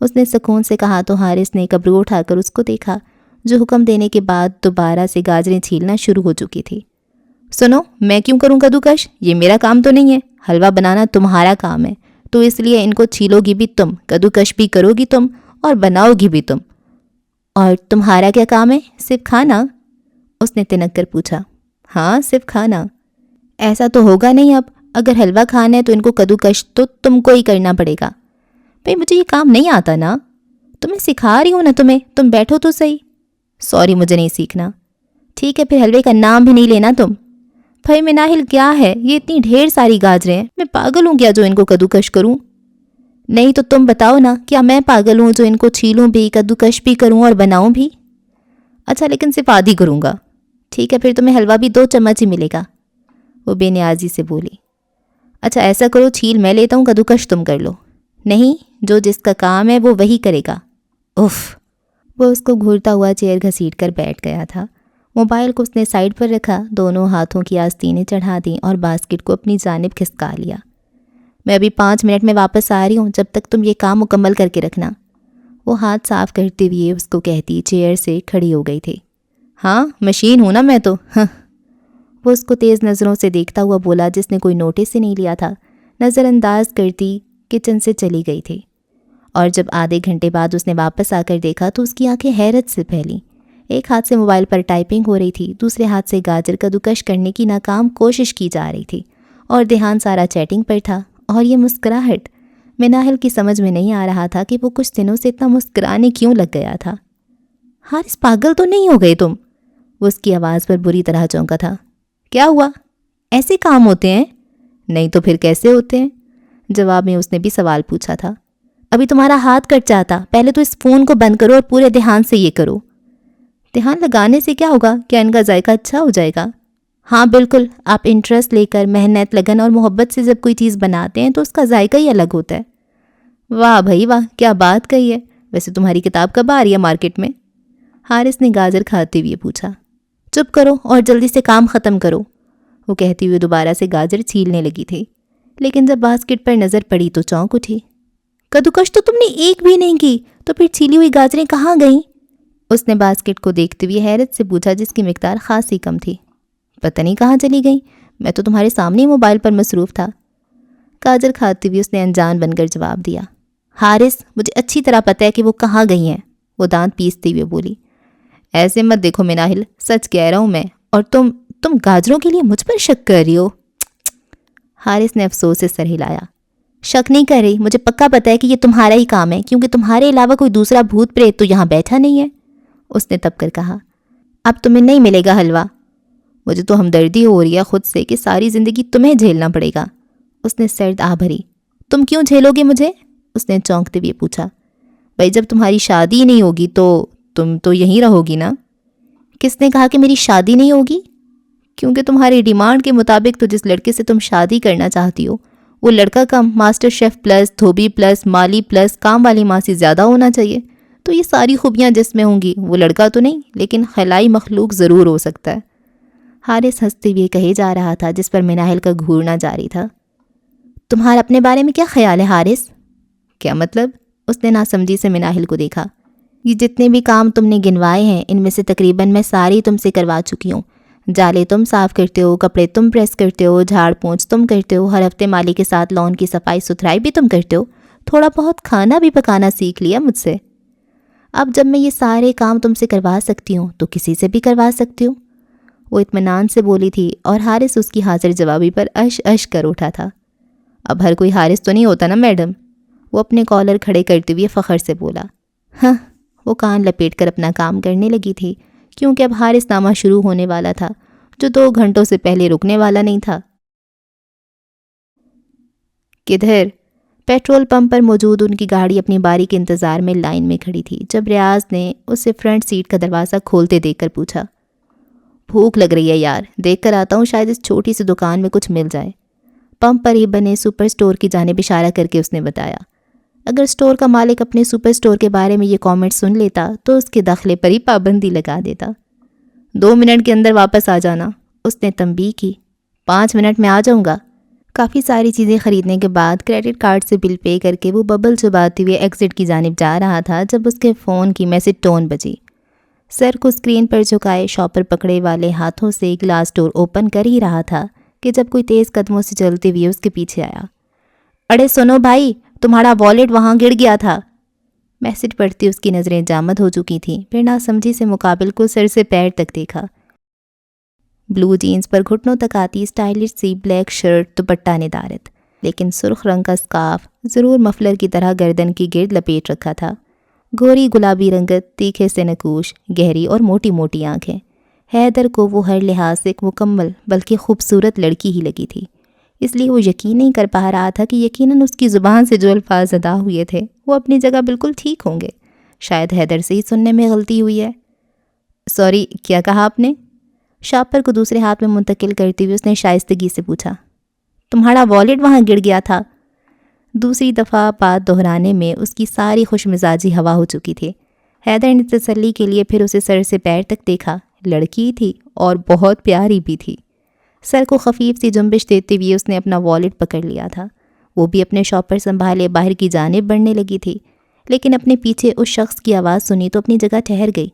اس نے سکون سے کہا تو حارث نے کبرو اٹھا کر اس کو دیکھا، جو حکم دینے کے بعد دوبارہ سے گاجریں چھیلنا شروع ہو چکی تھی۔ سنو، میں کیوں کروں کدوکش؟ یہ میرا کام تو نہیں ہے، حلوہ بنانا تمہارا کام ہے، تو اس لیے ان کو چھیلو گی بھی تم، کدوکش بھی کرو گی تم، اور بناؤ گی بھی تم۔ اور تمہارا کیا کام ہے؟ صرف کھانا؟ اس نے تنک کر پوچھا۔ ہاں، صرف کھانا۔ ایسا تو ہوگا نہیں، اب اگر حلوہ کھانا ہے تو ان کو کدوکش تو تم کو ہی کرنا پڑے گا۔ بھئی مجھے یہ کام نہیں آتا نا، تمہیں سکھا رہی ہوں نا تمہیں، تم بیٹھو تو صحیح۔ سوری، مجھے نہیں سیکھنا۔ ٹھیک ہے، پھر حلوے کا نام بھی نہیں لینا تم۔ بھائی مناہل، کیا ہے یہ؟ اتنی ڈھیر ساری گاجریں ہیں، میں پاگل ہوں کیا جو ان کو کدوکش کروں؟ نہیں تو تم بتاؤ نا، کیا میں پاگل ہوں جو ان کو چھیلوں بھی، کدوکش بھی کروں اور بناؤں بھی؟ اچھا، لیکن صرف آدھی کروں گا۔ ٹھیک ہے، پھر تمہیں حلوہ بھی 2 چمچ ہی ملے گا، وہ بے نیازی سے بولی۔ اچھا ایسا کرو، چھیل میں لیتا ہوں، کدوکش تم کر لو۔ نہیں، جو جس کا کام ہے وہ وہی کرے گا۔ اف! وہ اس کو گھورتا ہوا چیئر گھسیٹ کر بیٹھ گیا تھا۔ موبائل کو اس نے سائڈ پر رکھا، دونوں ہاتھوں کی آستینیں چڑھا دیں اور باسکٹ کو اپنی جانب کھسکا لیا۔ میں ابھی 5 منٹ میں واپس آ رہی ہوں، جب تک تم یہ کام مکمل کر کے رکھنا، وہ ہاتھ صاف کرتے ہوئے اس کو کہتی چیئر سے کھڑی ہو گئی تھی۔ ہاں، مشین ہوں نا میں تو۔ وہ اس کو تیز نظروں سے دیکھتا ہوا بولا جس نے کوئی نوٹس ہی نہیں لیا تھا۔ نظر انداز کرتی کچن سے چلی گئی تھی، اور جب آدھے گھنٹے بعد اس نے واپس آ کر دیکھا تو اس کی آنکھیں حیرت سے پھیلیں۔ ایک ہاتھ سے موبائل پر ٹائپنگ ہو رہی تھی، دوسرے ہاتھ سے گاجر کدوکش کرنے کی ناکام کوشش کی جا رہی تھی، اور دھیان سارا چیٹنگ پر تھا۔ اور یہ مسکراہٹ، مناہل کی سمجھ میں نہیں آ رہا تھا کہ وہ کچھ دنوں سے اتنا مسکرانے کیوں لگ گیا تھا۔ حارث پاگل تو نہیں ہو گئے تم؟ وہ اس کی آواز پر بری طرح چونکا تھا۔ کیا ہوا؟ ایسے کام ہوتے ہیں؟ نہیں تو پھر کیسے ہوتے ہیں؟ جواب میں اس نے بھی سوال پوچھا تھا۔ ابھی تمہارا ہاتھ کٹ جاتا، پہلے تو اس فون کو بند کرو اور پورے دھیان سے یہ کرو۔ دھیان لگانے سے کیا ہوگا؟ کیا ان کا ذائقہ اچھا ہو جائے گا؟ ہاں بالکل، آپ انٹرسٹ لے کر محنت، لگن اور محبت سے جب کوئی چیز بناتے ہیں تو اس کا ذائقہ ہی الگ ہوتا ہے۔ واہ بھائی واہ، کیا بات کہی ہے۔ ویسے تمہاری کتاب کب آ رہی ہے مارکیٹ میں؟ حارث نے گاجر کھاتے ہوئے پوچھا۔ چپ کرو اور جلدی سے کام ختم کرو، وہ کہتے ہوئے دوبارہ سے گاجر چھیلنے لگی تھی، لیکن جب باسکٹ پر نظر پڑی تو چونک اٹھی۔ کدوکش تو تم نے ایک بھی نہیں کی، تو پھر چھیلی ہوئی گاجریں کہاں گئیں؟ اس نے باسکٹ کو دیکھتے ہوئے حیرت سے پوچھا، جس کی مقدار خاصی کم تھی۔ پتہ نہیں کہاں چلی گئیں، میں تو تمہارے سامنے موبائل پر مصروف تھا۔ گاجر کھاتے ہوئے اس نے انجان بن کر جواب دیا۔ حارث، مجھے اچھی طرح پتہ ہے کہ وہ کہاں گئی ہیں، وہ دانت پیستے ہوئے بولی۔ ایسے مت دیکھو مناہل، سچ کہہ رہا ہوں میں، اور تم گاجروں کے لیے مجھ پر شک کر رہی ہو؟ حارث نے افسوس سے سر ہلایا۔ شک نہیں کر رہی، مجھے پکا پتہ ہے کہ یہ تمہارا ہی کام ہے، کیونکہ تمہارے علاوہ کوئی دوسرا بھوت پریت تو یہاں بیٹھا نہیں ہے، اس نے تب کر کہا۔ اب تمہیں نہیں ملے گا حلوہ، مجھے تو ہمدردی ہو رہی ہے خود سے کہ ساری زندگی تمہیں جھیلنا پڑے گا، اس نے سرد آہ بھری۔ تم کیوں جھیلو گے مجھے؟ اس نے چونکتے ہوئے پوچھا۔ بھائی جب تمہاری شادی نہیں ہوگی تو تم تو یہیں رہو گی نا؟ کس نے کہا کہ میری شادی نہیں ہوگی؟ کیونکہ تمہاری ڈیمانڈ کے مطابق تو جس لڑکے سے تم شادی کرنا چاہتی ہو وہ لڑکا کم ماسٹر شیف پلس دھوبی پلس مالی پلس کام والی ماں سے زیادہ ہونا چاہیے، تو یہ ساری خوبیاں جس میں ہوں گی وہ لڑکا تو نہیں لیکن خلائی مخلوق ضرور ہو سکتا ہے۔ حارث ہنستے ہوئے کہے جا رہا تھا، جس پر مناہل کا گھورنا جاری تھا۔ تمہارا اپنے بارے میں کیا خیال ہے حارث؟ کیا مطلب؟ اس نے ناسمجھی سے مناہل کو دیکھا۔ یہ جتنے بھی کام تم نے گنوائے ہیں ان میں سے تقریباً میں ساری تم سے کروا چکی ہوں۔ جالے تم صاف کرتے ہو، کپڑے تم پریس کرتے ہو، جھاڑ پونچھ تم کرتے ہو، ہر ہفتے مالی کے ساتھ لان کی صفائی ستھرائی بھی تم کرتے ہو، تھوڑا بہت کھانا بھی پکانا سیکھ لیا مجھ سے۔ اب جب میں یہ سارے کام تم سے کروا سکتی ہوں تو کسی سے بھی کروا سکتی ہوں، وہ اطمینان سے بولی تھی، اور حارث اس کی حاضر جوابی پر اش کر اٹھا تھا۔ اب ہر کوئی حارث تو نہیں ہوتا نا میڈم، وہ اپنے کالر کھڑے کرتے ہوئے فخر سے بولا۔ ہاں، وہ کان لپیٹ کر اپنا کام کرنے لگی تھی، کیونکہ اب حارث نامہ شروع ہونے والا تھا، جو 2 گھنٹوں سے پہلے رکنے والا نہیں تھا۔ کدھر؟ پیٹرول پمپ پر موجود ان کی گاڑی اپنی باری کے انتظار میں لائن میں کھڑی تھی، جب ریاض نے اسے فرنٹ سیٹ کا دروازہ کھولتے دیکھ کر پوچھا۔ بھوک لگ رہی ہے یار، دیکھ کر آتا ہوں، شاید اس چھوٹی سی دکان میں کچھ مل جائے، پمپ پر ہی بنے سپر سٹور کی جانب اشارہ کر کے اس نے بتایا۔ اگر سٹور کا مالک اپنے سپر سٹور کے بارے میں یہ کامنٹ سن لیتا تو اس کے داخلے پر ہی پابندی لگا دیتا۔ 2 منٹ کے اندر واپس آ جانا، اس نے تنبیہ کی۔ 5 منٹ میں آ جاؤں گا۔ کافی ساری چیزیں خریدنے کے بعد کریڈٹ کارڈ سے بل پے کر کے وہ ببل چباتے ہوئے ایگزٹ کی جانب جا رہا تھا جب اس کے فون کی میسج ٹون بجی۔ سر کو اسکرین پر جھکائے شاپر پکڑے والے ہاتھوں سے گلاس ڈور اوپن کر ہی رہا تھا کہ جب کوئی تیز قدموں سے چلتے ہوئے اس کے پیچھے آیا۔ اڑے سنو بھائی، تمہارا والیٹ وہاں گر گیا تھا۔ میسج پڑھتی اس کی نظریں جامد ہو چکی تھیں، پھر ناسمجھی سے مقابل کو سر سے پیر تک دیکھا۔ بلو جینز پر گھٹنوں تک آتی سٹائلش سی بلیک شرٹ، دوپٹہ ندارت، لیکن سرخ رنگ کا سکارف ضرور مفلر کی طرح گردن کی گرد لپیٹ رکھا تھا۔ گوری گلابی رنگت، تیکھے سے نکوش، گہری اور موٹی موٹی آنکھیں۔ حیدر کو وہ ہر لحاظ سے ایک مکمل بلکہ خوبصورت لڑکی ہی لگی تھی، اس لیے وہ یقین نہیں کر پا رہا تھا کہ یقیناً اس کی زبان سے جو الفاظ ادا ہوئے تھے وہ اپنی جگہ بالکل ٹھیک ہوں گے۔ شاید حیدر سے ہی سننے میں غلطی ہوئی ہے۔ سوری، کیا کہا آپ نے؟ شاپر کو دوسرے ہاتھ میں منتقل کرتے ہوئے اس نے شائستگی سے پوچھا۔ تمہارا والیٹ وہاں گر گیا تھا۔ دوسری دفعہ بات دہرانے میں اس کی ساری خوش مزاجی ہوا ہو چکی تھی۔ حیدر نے تسلی کے لیے پھر اسے سر سے پیر تک دیکھا۔ لڑکی تھی اور بہت پیاری بھی تھی۔ سر کو خفیف سی جنبش دیتے ہوئے اس نے اپنا والیٹ پکڑ لیا تھا۔ وہ بھی اپنے شاپر سنبھالے باہر کی جانب بڑھنے لگی تھی، لیکن اپنے پیچھے اس شخص کی آواز سنی تو اپنی جگہ ٹھہر گئی۔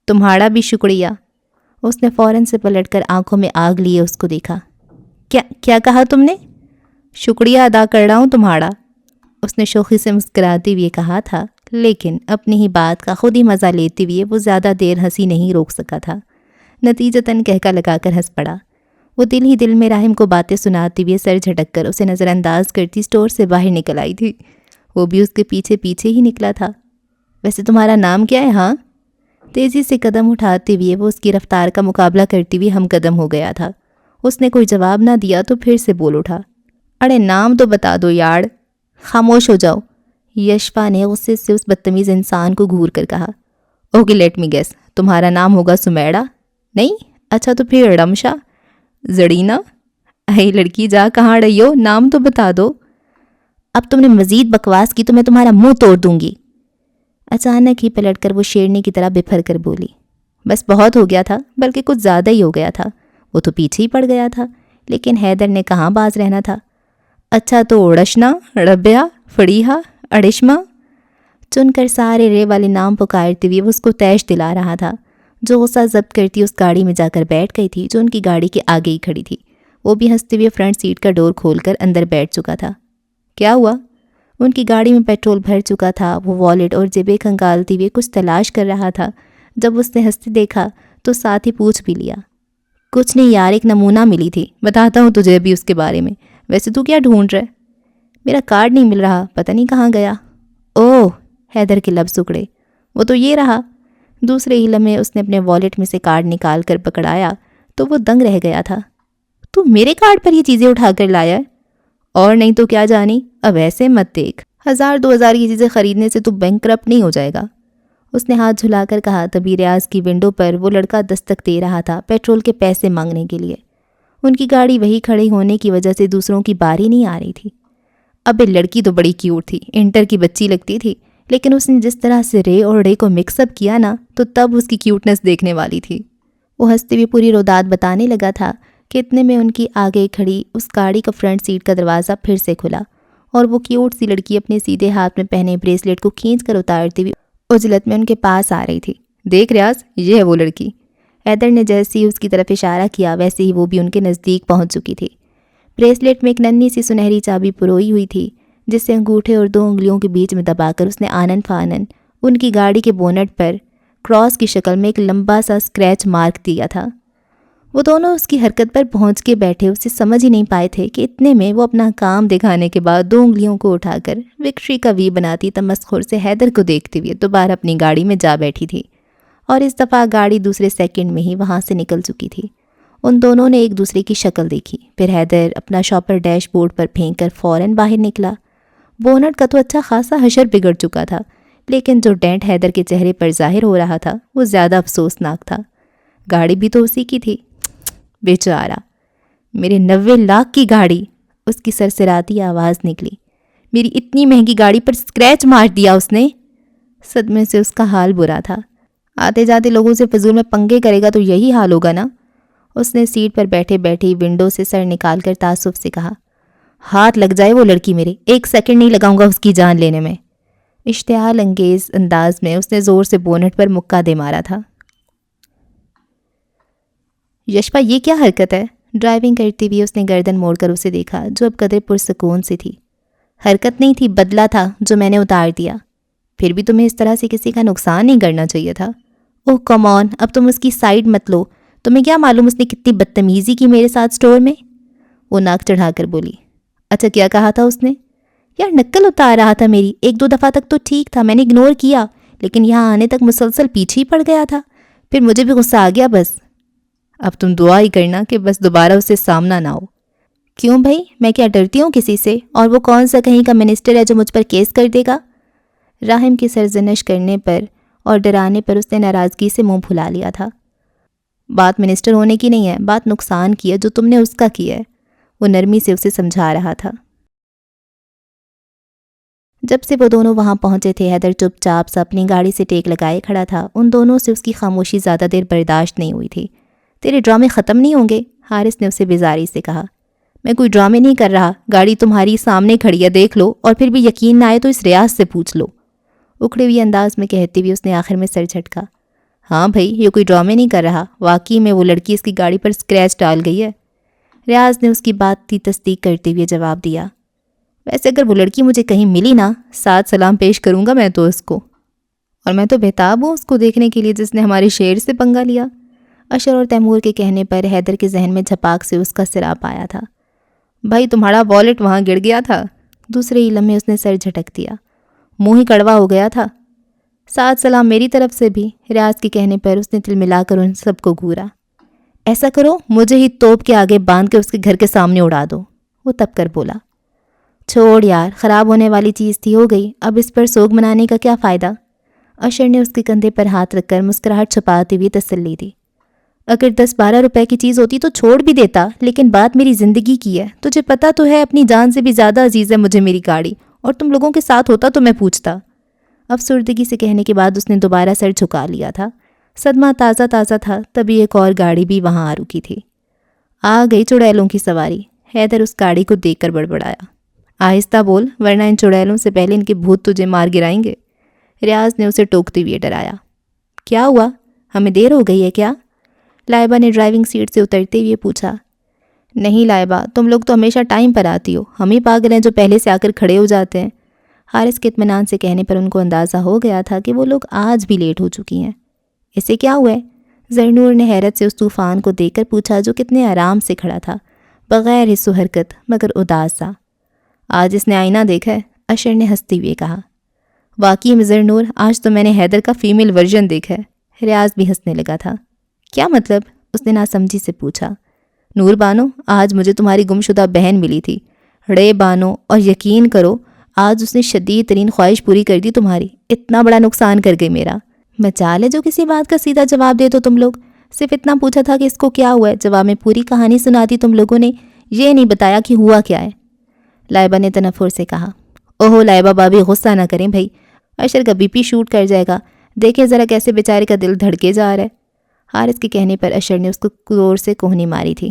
تمہارا بھی شکریہ، اس نے فوراً سے پلٹ کر آنکھوں میں آگ لیے اس کو دیکھا۔ کیا کہا تم نے؟ شکریہ ادا کر رہا ہوں تمہارا، اس نے شوخی سے مسکراتے ہوئے کہا تھا، لیکن اپنی ہی بات کا خود ہی مزہ لیتے ہوئے وہ زیادہ دیر ہنسی نہیں روک سکا تھا۔ نتیجتاً کہکا لگا کر ہنس پڑا۔ وہ دل ہی دل میں راہم کو باتیں سناتے ہوئے سر جھٹک کر اسے نظر انداز کرتی اسٹور سے باہر نکل آئی تھی۔ وہ بھی اس کے پیچھے پیچھے ہی نکلا تھا۔ ویسے تمہارا نام کیا ہے؟ ہاں، تیزی سے قدم اٹھاتے ہوئے وہ اس کی رفتار کا مقابلہ کرتے ہوئے ہم قدم ہو گیا تھا۔ اس نے کوئی جواب نہ دیا تو پھر سے بول اٹھا، ارے نام تو بتا دو یار۔ خاموش ہو جاؤ، یشپا نے غصے سے اس بدتمیز انسان کو گھور کر کہا۔ اوکے لیٹ می گیس، تمہارا نام ہوگا سمیڑا؟ نہیں؟ اچھا تو پھر رمشا؟ زڑینا؟ اے لڑکی جا کہاں رہی ہو، نام تو بتا دو۔ اب تم نے مزید بکواس کی تو میں تمہارا منہ توڑ دوں گی۔ اچانک ہی پلٹ کر وہ شیرنی کی طرح بپھر کر بولی۔ بس بہت ہو گیا تھا، بلکہ کچھ زیادہ ہی ہو گیا تھا۔ وہ تو پیچھے ہی پڑ گیا تھا، لیکن حیدر نے کہاں باز رہنا تھا۔ اچھا تو اڑشنا، ربیہ، فڑیحہ، اڑشمہ، چن کر سارے رے والے نام پکارتے ہوئے وہ اس کو تیش دلا رہا تھا۔ جو غصہ ضبط کرتی اس گاڑی میں جا کر بیٹھ گئی تھی جو ان کی گاڑی کے آگے ہی کھڑی تھی۔ وہ بھی ہنستے ہوئے فرنٹ سیٹ کا ڈور کھول کر اندر بیٹھ چکا تھا۔ کیا ہوا؟ ان کی گاڑی میں پیٹرول بھر چکا تھا۔ وہ والیٹ اور جیبیں کھنگالتے ہوئے کچھ تلاش کر رہا تھا۔ جب اس نے ہنستے دیکھا تو ساتھ ہی پوچھ بھی لیا، کچھ نہیں یار، ایک نمونہ ملی تھی، بتاتا ہوں تجھے بھی اس کے بارے میں۔ ویسے تو کیا ڈھونڈ رہے؟ میرا کارڈ نہیں مل رہا، پتہ نہیں کہاں گیا۔ اوہ، حیدر کے لفظ اکڑے۔ وہ تو یہ رہا۔ دوسرے ہی لمحے اس نے اپنے والیٹ میں سے کارڈ نکال کر پکڑایا تو وہ دنگ رہ گیا تھا۔ تو میرے کارڈ پر یہ چیزیں اٹھا کر لایا ہے؟ اور نہیں تو کیا جانی، اب ایسے مت دیکھ، 1000-2000 کی چیزیں خریدنے سے تو بینک کرپٹ نہیں ہو جائے گا، اس نے ہاتھ جھلا کر کہا۔ تبھی ریاض کی ونڈو پر وہ لڑکا دستک دے رہا تھا پیٹرول کے پیسے مانگنے کے لیے۔ ان کی گاڑی وہی کھڑی ہونے کی وجہ سے دوسروں کی باری نہیں آ رہی تھی۔ اب لڑکی تو بڑی کیوٹ تھی، انٹر کی بچی لگتی تھی، لیکن اس نے جس طرح سے رے اور رے کو مکس اپ کیا نا تو تب اس کی کیوٹنس دیکھنے والی تھی۔ وہ ہنستے ہوئے پوری روداد بتانے لگا تھا کہ اتنے میں ان کی آگے کھڑی اس گاڑی کا فرنٹ سیٹ کا دروازہ پھر سے کھلا اور وہ کیوٹ سی لڑکی اپنے سیدھے ہاتھ میں پہنے بریسلیٹ کو کھینچ کر اتارتی ہوئی عجلت میں ان کے پاس آ رہی تھی۔ دیکھ ریاض، یہ ہے وہ لڑکی۔ حیدر نے جیسے ہی اس کی طرف اشارہ کیا ویسے ہی وہ بھی ان کے نزدیک پہنچ چکی تھی۔ بریسلیٹ میں ایک ننھی سی سنہری چابی پروئی ہوئی تھی جس سے انگوٹھے اور 2 انگلیوں کے بیچ میں دبا کر اس نے آنن فانن ان کی گاڑی کے بونٹ پر کراس کی شکل میں ایک لمبا سا اسکریچ مارک دیا تھا۔ وہ دونوں اس کی حرکت پر پہنچ کے بیٹھے اسے سمجھ ہی نہیں پائے تھے کہ اتنے میں وہ اپنا کام دکھانے کے بعد 2 انگلیوں کو اٹھا کر وکٹری کا وی بناتی تمسخر سے حیدر کو دیکھتے ہوئے دوبارہ اپنی گاڑی میں جا بیٹھی تھی، اور اس دفعہ گاڑی دوسرے سیکنڈ میں ہی وہاں سے نکل چکی تھی۔ ان دونوں نے ایک دوسرے کی شکل دیکھی، پھر حیدر اپنا شاپر ڈیش بورڈ پر پھینک کر فوراً باہر نکلا۔ بونٹ کا تو اچھا خاصا حشر بگڑ چکا تھا، لیکن جو ڈینٹ حیدر کے چہرے پر ظاہر ہو رہا تھا وہ زیادہ افسوسناک تھا۔ گاڑی بھی تو اسی کی تھی، بیچارہ، میرے 90 لاکھ کی گاڑی، اس کی سرسراتی آواز نکلی۔ میری اتنی مہنگی گاڑی پر اسکریچ مار دیا اس نے۔ صدمے سے اس کا حال برا تھا۔ آتے جاتے لوگوں سے فضول میں پنگے کرے گا تو یہی حال ہوگا نا، اس نے سیٹ پر بیٹھے بیٹھے ونڈو سے سر نکال کر تعصب سے کہا۔ ہاتھ لگ جائے وہ لڑکی میرے، 1 سیکنڈ نہیں لگاؤں گا اس کی جان لینے میں۔ اشتعال انگیز انداز میں اس نے زور سے بونٹ پر مکہ دے مارا تھا۔ یشپا، یہ کیا حرکت ہے؟ ڈرائیونگ کرتی ہوئی اس نے گردن موڑ کر اسے دیکھا جو اب قدرے پرسکون سے تھی۔ حرکت نہیں تھی، بدلہ تھا جو میں نے اتار دیا۔ پھر بھی تمہیں اس طرح سے کسی کا نقصان نہیں کرنا چاہیے تھا۔ اوہ کم آن، اب تم اس کی سائیڈ مت لو، تمہیں کیا معلوم اس نے کتنی بدتمیزی کی میرے ساتھ سٹور میں، وہ ناک چڑھا کر بولی۔ اچھا کیا کہا تھا اس نے؟ یار نکل اتار رہا تھا میری، 1-2 دفعہ تک تو ٹھیک تھا، میں نے اگنور کیا، لیکن یہاں آنے تک مسلسل پیچھے ہی پڑ گیا تھا، پھر مجھے بھی غصہ آ گیا بس۔ اب تم دعا ہی کرنا کہ بس دوبارہ اس سے سامنا نہ ہو۔ کیوں بھائی، میں کیا ڈرتی ہوں کسی سے؟ اور وہ کون سا کہیں کا منسٹر ہے جو مجھ پر کیس کر دے گا؟ راہم کی سرزنش کرنے پر اور ڈرانے پر اس نے ناراضگی سے منہ پھلا لیا تھا۔ بات منسٹر ہونے کی نہیں ہے، بات نقصان کی ہے جو تم نے اس کا کیا ہے، وہ نرمی سے اسے سمجھا رہا تھا۔ جب سے وہ دونوں وہاں پہنچے تھے حیدر چپ چاپ سا اپنی گاڑی سے ٹیک لگائے کھڑا تھا۔ ان دونوں سے اس کی خاموشی زیادہ دیر برداشت نہیں ہوئی تھی۔ تیرے ڈرامے ختم نہیں ہوں گے؟ حارث نے اسے بیزاری سے کہا۔ میں کوئی ڈرامے نہیں کر رہا، گاڑی تمہاری سامنے کھڑی ہے، دیکھ لو، اور پھر بھی یقین نہ آئے تو اس ریاض سے پوچھ لو، اکھڑے ہوئے انداز میں کہتے ہوئے اس نے آخر میں سر جھٹکا۔ ہاں بھائی، یہ کوئی ڈرامے نہیں کر رہا، واقعی میں وہ لڑکی اس کی گاڑی پر اسکریچ ڈال گئی ہے۔ ریاض نے اس کی بات کی تصدیق کرتے ہوئے جواب دیا۔ ویسے اگر وہ لڑکی مجھے کہیں ملی نا، ساتھ سلام پیش کروں گا میں تو اس کو، اور میں تو بہتاب ہوں اس کو دیکھنے کے لیے جس نے ہمارے شیر سے پنگا لیا۔ اشر اور تیمور کے کہنے پر حیدر کے ذہن میں جھپاک سے اس کا سراپ آیا تھا۔ بھائی تمہارا والیٹ وہاں گر گیا تھا۔ دوسرے ہی لمحے اس نے سر جھٹک دیا، منہ ہی کڑوا ہو گیا تھا۔ ساتھ سلام میری طرف سے بھی۔ ریاض کے کہنے پر اس نے دل ملا کر ان سب کو گھورا۔ ایسا کرو مجھے ہی توپ کے آگے باندھ کے اس کے گھر کے سامنے اڑا دو، وہ تب کر بولا۔ چھوڑ یار، خراب ہونے والی چیز تھی، ہو گئی، اب اس پر سوگ منانے کا کیا فائدہ؟ اشر نے اس کے کندھے پر ہاتھ رکھ کر مسکراہٹ چھپاتے ہوئے تسلی دی۔ اگر 10-12 روپے کی چیز ہوتی تو چھوڑ بھی دیتا، لیکن بات میری زندگی کی ہے، تجھے پتا تو ہے اپنی جان سے بھی زیادہ عزیز ہے مجھے میری گاڑی، اور تم لوگوں کے ساتھ ہوتا تو میں پوچھتا۔ افسردگی سے کہنے کے بعد اس نے دوبارہ سر جھکا لیا تھا۔ صدمہ تازہ تازہ تھا، تبھی ایک اور گاڑی بھی وہاں آ رکی تھی۔ آ گئی چڑیلوں کی سواری۔ حیدر اس گاڑی کو دیکھ کر بڑبڑایا، آہستہ بول ورنہ ان چڑیلوں سے پہلے ان کے بھوت تجھے مار گرائیں گے۔ ریاض نے اسے ٹوکتے ہوئے ڈرایا۔ کیا ہوا، ہمیں دیر ہو گئی ہے کیا؟ لائبہ نے ڈرائیونگ سیٹ سے اترتے ہوئے پوچھا۔ نہیں لائبہ، تم لوگ تو ہمیشہ ٹائم پر آتی ہو، ہم ہی پاگل ہیں جو پہلے سے آ کر کھڑے ہو جاتے ہیں۔ حارث کے اطمینان سے کہنے پر ان کو اندازہ ہو گیا تھا کہ وہ لوگ آج بھی لیٹ ہو چکی ہیں۔ اسے کیا ہوا ہے؟ زرنور نے حیرت سے اس طوفان کو دیکھ کر پوچھا جو کتنے آرام سے کھڑا تھا، بغیر حس و حرکت مگر اداس سا۔ آج اس نے آئینہ دیکھا ہے، اشر نے ہنستے ہوئے کہا۔ واقعی میں زرنور، آج تو میں نے حیدر کا فیمیل ورژن دیکھا ہے۔ ریاض بھی ہنسنے لگا تھا۔ کیا مطلب؟ اس نے ناسمجھی سے پوچھا۔ نور بانو، آج مجھے تمہاری گمشدہ بہن ملی تھی، رے بانو، اور یقین کرو آج اس نے شدید ترین خواہش پوری کر دی تمہاری، اتنا بڑا نقصان کر گئی میرا۔ مجال ہے جو کسی بات کا سیدھا جواب دے تو تم لوگ، صرف اتنا پوچھا تھا کہ اس کو کیا ہوا ہے، جواب میں پوری کہانی سنا دی تم لوگوں نے، یہ نہیں بتایا کہ ہوا کیا ہے۔ لائبہ نے تنفر سے کہا۔ اوہو لائبہ بابی، غصہ نہ کریں بھائی، اشر کا بی پی شوٹ کر جائے گا، دیکھیں ذرا کیسے بیچارے کا دل دھڑکے جا رہا ہے۔ حارث کے کہنے پر اشر نے اس کو زور سے کوہنی ماری تھی۔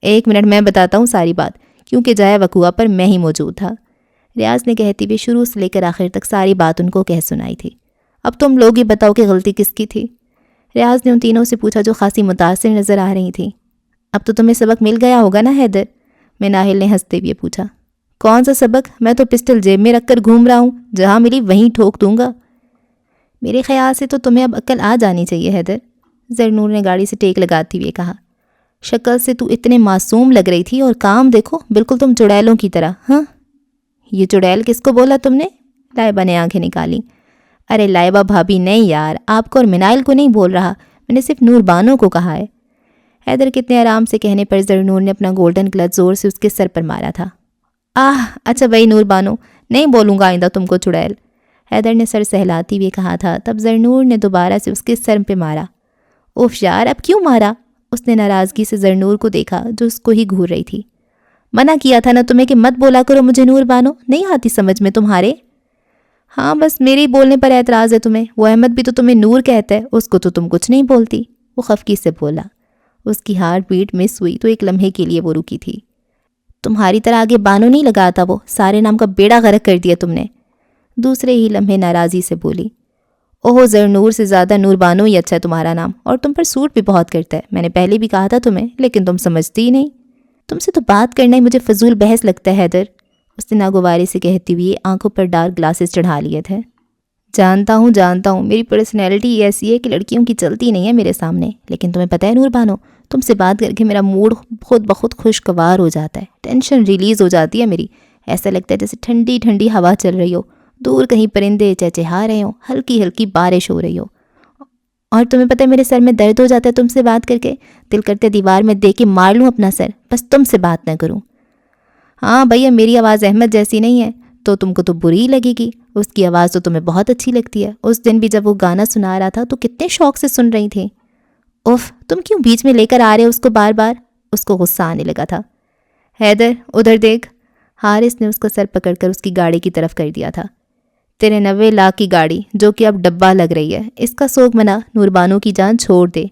1 منٹ میں بتاتا ہوں ساری بات، کیونکہ جائے وقوع پر میں ہی موجود تھا۔ ریاض نے کہتے ہوئے شروع سے لے کر آخر تک ساری بات ان کو کہہ سنائی تھی۔ اب تم لوگ ہی بتاؤ کہ غلطی کس کی تھی؟ ریاض نے ان تینوں سے پوچھا جو خاصی متاثر نظر آ رہی تھی۔ اب تو تمہیں سبق مل گیا ہوگا نا حیدر؟ مناہل نے ہنستے ہوئے پوچھا۔ کون سا سبق؟ میں تو پسٹل جیب میں رکھ کر گھوم رہا ہوں، جہاں ملی وہیں ٹھوک دوں گا۔ میرے خیال سے تو تمہیں اب عقل آ جانی چاہیے حیدر، زرنور نے گاڑی سے ٹیک لگاتے ہوئے کہا۔ شکل سے تو اتنے معصوم لگ رہی تھی اور کام دیکھو بالکل تم چڑیلوں کی طرح۔ ہاں، یہ چڑیل کس کو بولا تم نے؟ لائبہ نے آنکھیں نکالی۔ ارے لائبہ بھابی نہیں یار، آپ کو اور منائل کو نہیں بول رہا، میں نے صرف نور بانو کو کہا ہے۔ حیدر کتنے آرام سے کہنے پر زرنور نے اپنا گولڈن کلچ زور سے اس کے سر پر مارا تھا۔ اچھا بھائی نور بانو، نہیں بولوں گا آئندہ تم کو چڑیل، حیدر نے سر سہلاتی ہوئے کہا تھا۔ تب زرنور نے دوبارہ سے اس کے سر پہ مارا۔ اوف یار، اب کیوں مارا؟ اس نے ناراضگی سے زرنور کو دیکھا جو اس کو ہی گھور رہی تھی۔ منع کیا تھا نا تمہیں کہ مت بولا کرو مجھے نور بانو، نہیں آتی سمجھ میں تمہارے؟ ہاں بس میرے ہی بولنے پر اعتراض ہے تمہیں، وہ احمد بھی تو تمہیں نور کہتا ہے، اس کو تو تم کچھ نہیں بولتی، وہ خفگی سے بولا۔ اس کی ہارٹ بیٹ مس ہوئی تو ایک لمحے کے لیے وہ رکی تھی۔ تمہاری طرح آگے بانو نہیں لگاتا وہ، سارے نام کا بیڑا غرق کر دیا تم نے، دوسرے ہی لمحے ناراضی سے بولی۔ اوہو زرنور سے زیادہ نور بانو ہی اچھا ہے تمہارا نام، اور تم پر سوٹ بھی بہت کرتا ہے، میں نے پہلے بھی کہا تھا تمہیں، لیکن تم سمجھتی ہی نہیں۔ تم سے تو بات کرنا ہی مجھے فضول بحث لگتا ہے حیدر، اس نے ناگواری سے کہتی ہوئی آنکھوں پر ڈارک گلاسز چڑھا لیے تھے۔ جانتا ہوں میری پرسنالٹی ایسی ہے کہ لڑکیوں کی چلتی نہیں ہے میرے سامنے، لیکن تمہیں پتہ ہے نور بانو، تم سے بات کر کے میرا موڈ خود بخود خوشگوار ہو جاتا ہے، ٹینشن ریلیز ہو جاتی ہے میری، ایسا لگتا ہے جیسے ٹھنڈی ٹھنڈی ہوا چل رہی ہو، دور کہیں پرندے چہچہا رہے ہوں، ہلکی ہلکی بارش ہو رہی ہو، اور تمہیں پتہ ہے میرے سر میں درد ہو جاتا ہے تم سے بات کر کے، دل کرتے دیوار میں دے کے مار لوں اپنا سر، بس تم سے بات نہ کروں۔ ہاں بھیا، میری آواز احمد جیسی نہیں ہے تو تم کو تو بری ہی لگے گی، اس کی آواز تو تمہیں بہت اچھی لگتی ہے، اس دن بھی جب وہ گانا سنا رہا تھا تو کتنے شوق سے سن رہی تھی۔ اوف، تم کیوں بیچ میں لے کر آ رہے ہو اس کو بار بار؟ اس کو غصہ آنے لگا تھا۔ حیدر ادھر دیکھ، حارث نے اس کا سر پکڑ کر اس کی گاڑی کی طرف کر دیا تھا۔ تیرے 90 لاکھ کی گاڑی جو کہ اب ڈبہ لگ رہی ہے، اس کا سوگ منا، نور بانو کی جان چھوڑ دے۔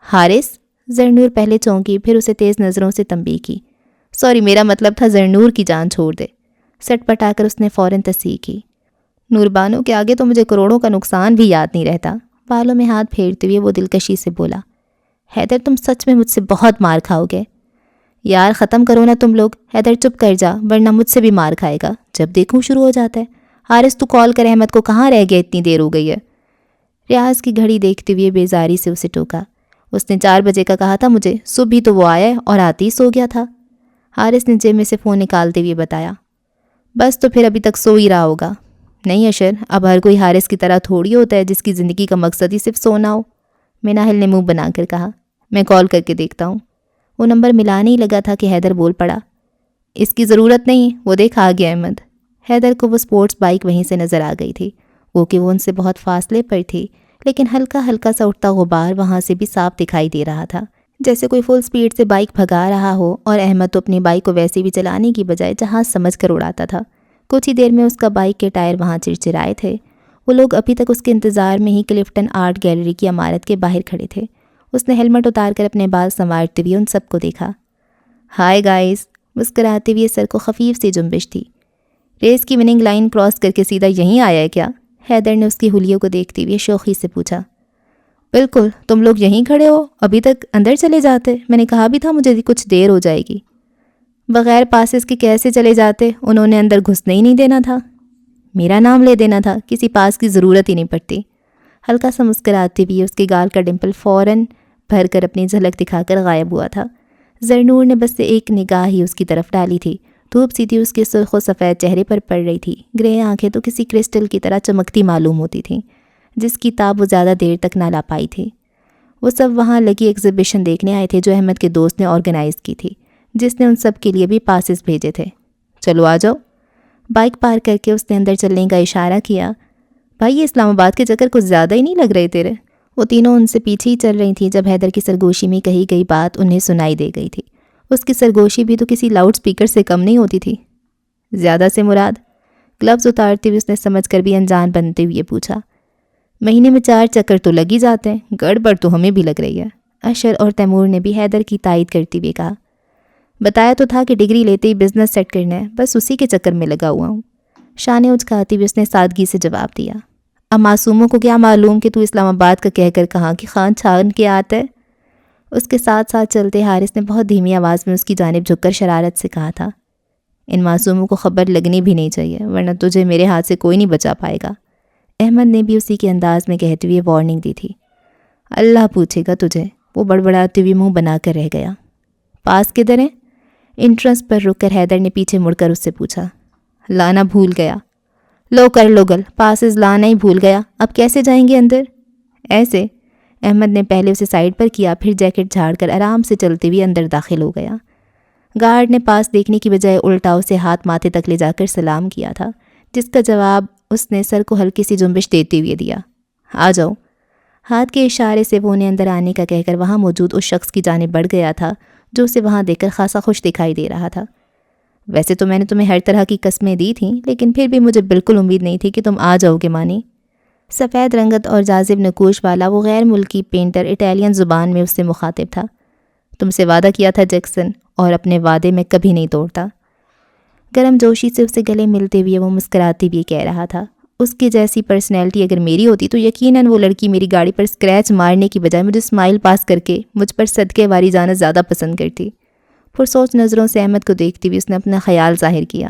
حارث، زرنور پہلے چونکی پھر اسے تیز نظروں سے تنبیہ کی۔ سوری، میرا مطلب تھا زرنور کی جان چھوڑ دے، سٹ پٹا کر اس نے فوراً تصحیح کی۔ نور بانو کے آگے تو مجھے کروڑوں کا نقصان بھی یاد نہیں رہتا، بالوں میں ہاتھ پھیرتے ہوئے وہ دلکشی سے بولا، حیدر تم سچ میں مجھ سے بہت مار کھاؤ گے۔ یار ختم کرو نا تم لوگ، حیدر چپ کر جا ورنہ مجھ سے بھی مار کھائے گا، جب دیکھوں شروع ہو جاتا ہے۔ حارث تو کال کر احمد کو، کہاں رہ گیا، اتنی دیر ہو گئی ہے۔ ریاض کی گھڑی دیکھتے ہوئے بیزاری سے اسے ٹوکا، اس نے 4 بجے کا کہا تھا مجھے، صبح ہی تو وہ آیا اور آتے ہی سو گیا تھا۔ حارث نے جیب میں سے فون نکالتے ہوئے بتایا، بس تو پھر ابھی تک سو ہی رہا ہوگا۔ نہیں اشر، اب ہر کوئی حارث کی طرح تھوڑی ہوتا ہے جس کی زندگی کا مقصد ہی صرف سونا ہو۔ مناہل نے منہ بنا کر کہا، میں کال کر کے دیکھتا ہوں۔ وہ نمبر ملانے ہی لگا تھا کہ حیدر بول پڑا، اس کی ضرورت نہیں، وہ دیکھ آ گیا احمد۔ حیدر کو وہ سپورٹس بائک وہیں سے نظر آ گئی تھی، وہ کہ وہ ان سے بہت فاصلے پر تھی، لیکن ہلکا ہلکا سا اٹھتا غبار وہاں سے بھی صاف دکھائی دے رہا تھا، جیسے کوئی فل سپیڈ سے بائک بھگا رہا ہو، اور احمد تو اپنی بائک کو ویسے بھی چلانے کی بجائے جہاز سمجھ کر اڑاتا تھا۔ کچھ ہی دیر میں اس کا بائک کے ٹائر وہاں چرچرائے تھے۔ وہ لوگ ابھی تک اس کے انتظار میں ہی کلفٹن آرٹ گیلری کی عمارت کے باہر کھڑے تھے۔ اس نے ہیلمٹ اتار کر اپنے بال سنوارتے ہوئے ان سب کو دیکھا۔ ہائے گائز، مسکراتے ہوئے سر کو خفیف سی جنبش تھی۔ ریس کی وننگ لائن کراس کر کے سیدھا یہیں آیا ہے کیا؟ حیدر نے اس کی حلیوں کو دیکھتے ہوئے شوخی سے پوچھا۔ بالکل، تم لوگ یہیں کھڑے ہو، ابھی تک اندر چلے جاتے، میں نے کہا بھی تھا مجھے کچھ دیر ہو جائے گی۔ بغیر پاسز کے کیسے چلے جاتے، انہوں نے اندر گھسنے ہی نہیں دینا تھا۔ میرا نام لے دینا تھا، کسی پاس کی ضرورت ہی نہیں پڑتی۔ ہلکا سا مسکراتے ہوئے اس کے گال کا ڈمپل فوراً بھر کر اپنی جھلک دکھا کر غائب ہوا تھا۔ زرنور نے بس ایک نگاہ ہی اس کی طرف ڈالی تھی، دھوپ سیدھی اس کے سرخ و سفید چہرے پر پڑ رہی تھی، گرے آنکھیں تو کسی کرسٹل کی طرح چمکتی معلوم ہوتی تھیں، جس کی تاب وہ زیادہ دیر تک نہ لا پائی تھی۔ وہ سب وہاں لگی ایگزیبیشن دیکھنے آئے تھے جو احمد کے دوست نے آرگنائز کی تھی، جس نے ان سب کے لیے بھی پاسز بھیجے تھے۔ چلو آ جاؤ۔ بائک پارک کر کے اس نے اندر چلنے کا اشارہ کیا۔ بھائی یہ اسلام آباد کے چکر کچھ زیادہ ہی نہیں لگ رہے تیرے؟ وہ تینوں ان سے پیچھے ہی چل رہی تھیں جب حیدر کی سرگوشی میں کہی گئی بات انہیں سنائی دے گئی تھی۔ اس کی سرگوشی بھی تو کسی لاؤڈ سپیکر سے کم نہیں ہوتی تھی۔ زیادہ سے مراد؟ گلوز اتارتے ہوئے اس نے سمجھ کر بھی انجان بنتے ہوئے پوچھا۔ مہینے میں 4 چکر تو لگ ہی جاتے ہیں، گڑبڑ تو ہمیں بھی لگ رہی ہے۔ اشر اور تیمور نے بھی حیدر کی تائید کرتے ہوئے کہا۔ بتایا تو تھا کہ ڈگری لیتے ہی بزنس سیٹ کرنا ہے، بس اسی کے چکر میں لگا ہوا ہوں۔ شانے اچکاتی ہوئے اس نے سادگی سے جواب دیا۔ اب معصوموں کو کیا معلوم کہ تو اسلام آباد کا کہہ کر کہاں کہ خان چھان کے آتا ہے۔ اس کے ساتھ ساتھ چلتے حارث نے بہت دھیمی آواز میں اس کی جانب جھک کر شرارت سے کہا تھا، ان معصوموں کو خبر لگنی بھی نہیں چاہیے ورنہ تجھے میرے ہاتھ سے کوئی نہیں بچا پائے گا۔ احمد نے بھی اسی کے انداز میں کہتے ہوئے وارننگ دی تھی۔ اللہ پوچھے گا تجھے، وہ بڑبڑاتے ہوئے منہ بنا کر رہ گیا۔ پاس کدھر ہیں؟ انٹرنس پر رک کر حیدر نے پیچھے مڑ کر اس سے پوچھا۔ لانا بھول گیا۔ لو کر لو گل، پاسز لانا ہی بھول گیا، اب کیسے جائیں گے اندر؟ ایسے۔ احمد نے پہلے اسے سائڈ پر کیا، پھر جیکٹ جھاڑ کر آرام سے چلتے ہوئے اندر داخل ہو گیا۔ گارڈ نے پاس دیکھنے کی بجائے الٹا اسے ہاتھ ماتھے تک لے جا کر سلام کیا تھا، جس کا جواب اس نے سر کو ہلکی سی جنبش دیتے ہوئے دیا۔ آ جاؤ۔ ہاتھ کے اشارے سے وہ انہیں اندر آنے کا کہہ کر وہاں موجود اس شخص کی جانب بڑھ گیا تھا جو اسے وہاں دیکھ کر خاصا خوش دکھائی دے رہا تھا۔ ویسے تو میں نے تمہیں ہر طرح کی قسمیں دی تھیں، لیکن پھر بھی مجھے بالکل امید نہیں تھی کہ تم آ جاؤ گے مانی۔ سفید رنگت اور جاذب نقوش والا وہ غیر ملکی پینٹر اٹیلین زبان میں اس سے مخاطب تھا۔ تم سے وعدہ کیا تھا جیکسن، اور اپنے وعدے میں کبھی نہیں توڑتا۔ گرم جوشی سے اسے گلے ملتے ہوئے وہ مسکراتے ہوئے کہہ رہا تھا، اس کی جیسی پرسنالٹی اگر میری ہوتی تو یقیناً وہ لڑکی میری گاڑی پر اسکریچ مارنے کی بجائے مجھے اسمائل پاس کر کے مجھ پر صدقے واری جانا زیادہ پسند کرتی۔ پرسوچ نظروں سے احمد کو دیکھتی ہوئی اس نے اپنا خیال ظاہر کیا۔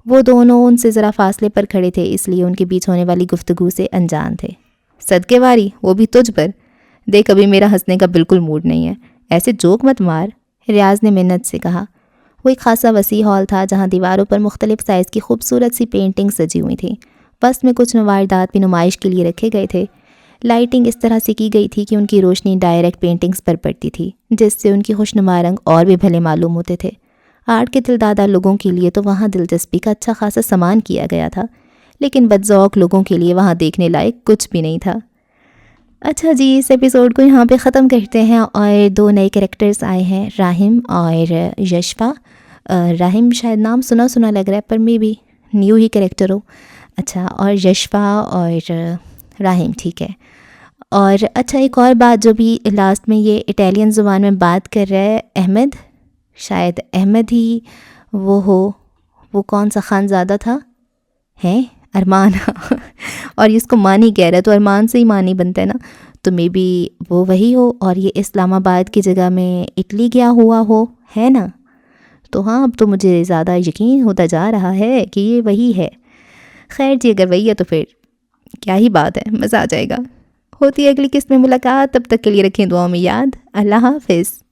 وہ دونوں ان سے ذرا فاصلے پر کھڑے تھے، اس لیے ان کے بیچ ہونے والی گفتگو سے انجان تھے۔ صدقے واری، وہ بھی تجھ پر؟ دیکھ ابھی میرا ہنسنے کا بالکل موڈ نہیں ہے، ایسے جوک مت مار، ریاض نے منت سے کہا۔ وہ ایک خاصا وسیع ہال تھا جہاں دیواروں پر مختلف سائز کی خوبصورت سی پینٹنگ سجی ہوئی تھیں، بس میں کچھ نواردات بھی نمائش کے لیے رکھے گئے تھے۔ لائٹنگ اس طرح سے کی گئی تھی کہ ان کی روشنی ڈائریکٹ پینٹنگز پر پڑتی تھی، جس سے ان کی خوشنما رنگ اور بھی بھلے معلوم ہوتے تھے۔ آرٹ کے دلدادہ لوگوں کے لیے تو وہاں دلچسپی کا اچھا خاصا سامان کیا گیا تھا، لیکن بدذوق لوگوں کے لیے وہاں دیکھنے لائق کچھ بھی نہیں تھا۔ اچھا جی، اس ایپیسوڈ کو یہاں پہ ختم کرتے ہیں، اور 2 نئے کریکٹرز آئے ہیں، راہم اور یشفا۔ راہم شاید نام سنا سنا لگ رہا ہے، پر میں بھی نیو ہی کریکٹر ہو۔ اچھا، اور یشفا اور راہم، ٹھیک ہے۔ اور اچھا ایک اور بات جو بھی لاسٹ میں یہ اٹیلین زبان میں بات کر رہا ہے، احمد، شاید احمد ہی وہ ہو، وہ کون سا خانزادہ تھا؟ ہیں ارمان اور اس کو مانی کہہ رہا ہے تو ارمان سے ہی مانی بنتا ہے نا. تو مے بی وہ وہی ہو اور یہ اسلام آباد کی جگہ میں اٹلی گیا ہوا ہو، ہے نا. تو ہاں اب تو مجھے زیادہ یقین ہوتا جا رہا ہے کہ یہ وہی ہے. خیر جی، اگر وہی ہے تو پھر کیا ہی بات ہے، مزہ آ جائے گا. ہوتی ہے اگلی قسط میں ملاقات، تب تک کے لیے رکھیں دعاؤں میں یاد. اللہ حافظ.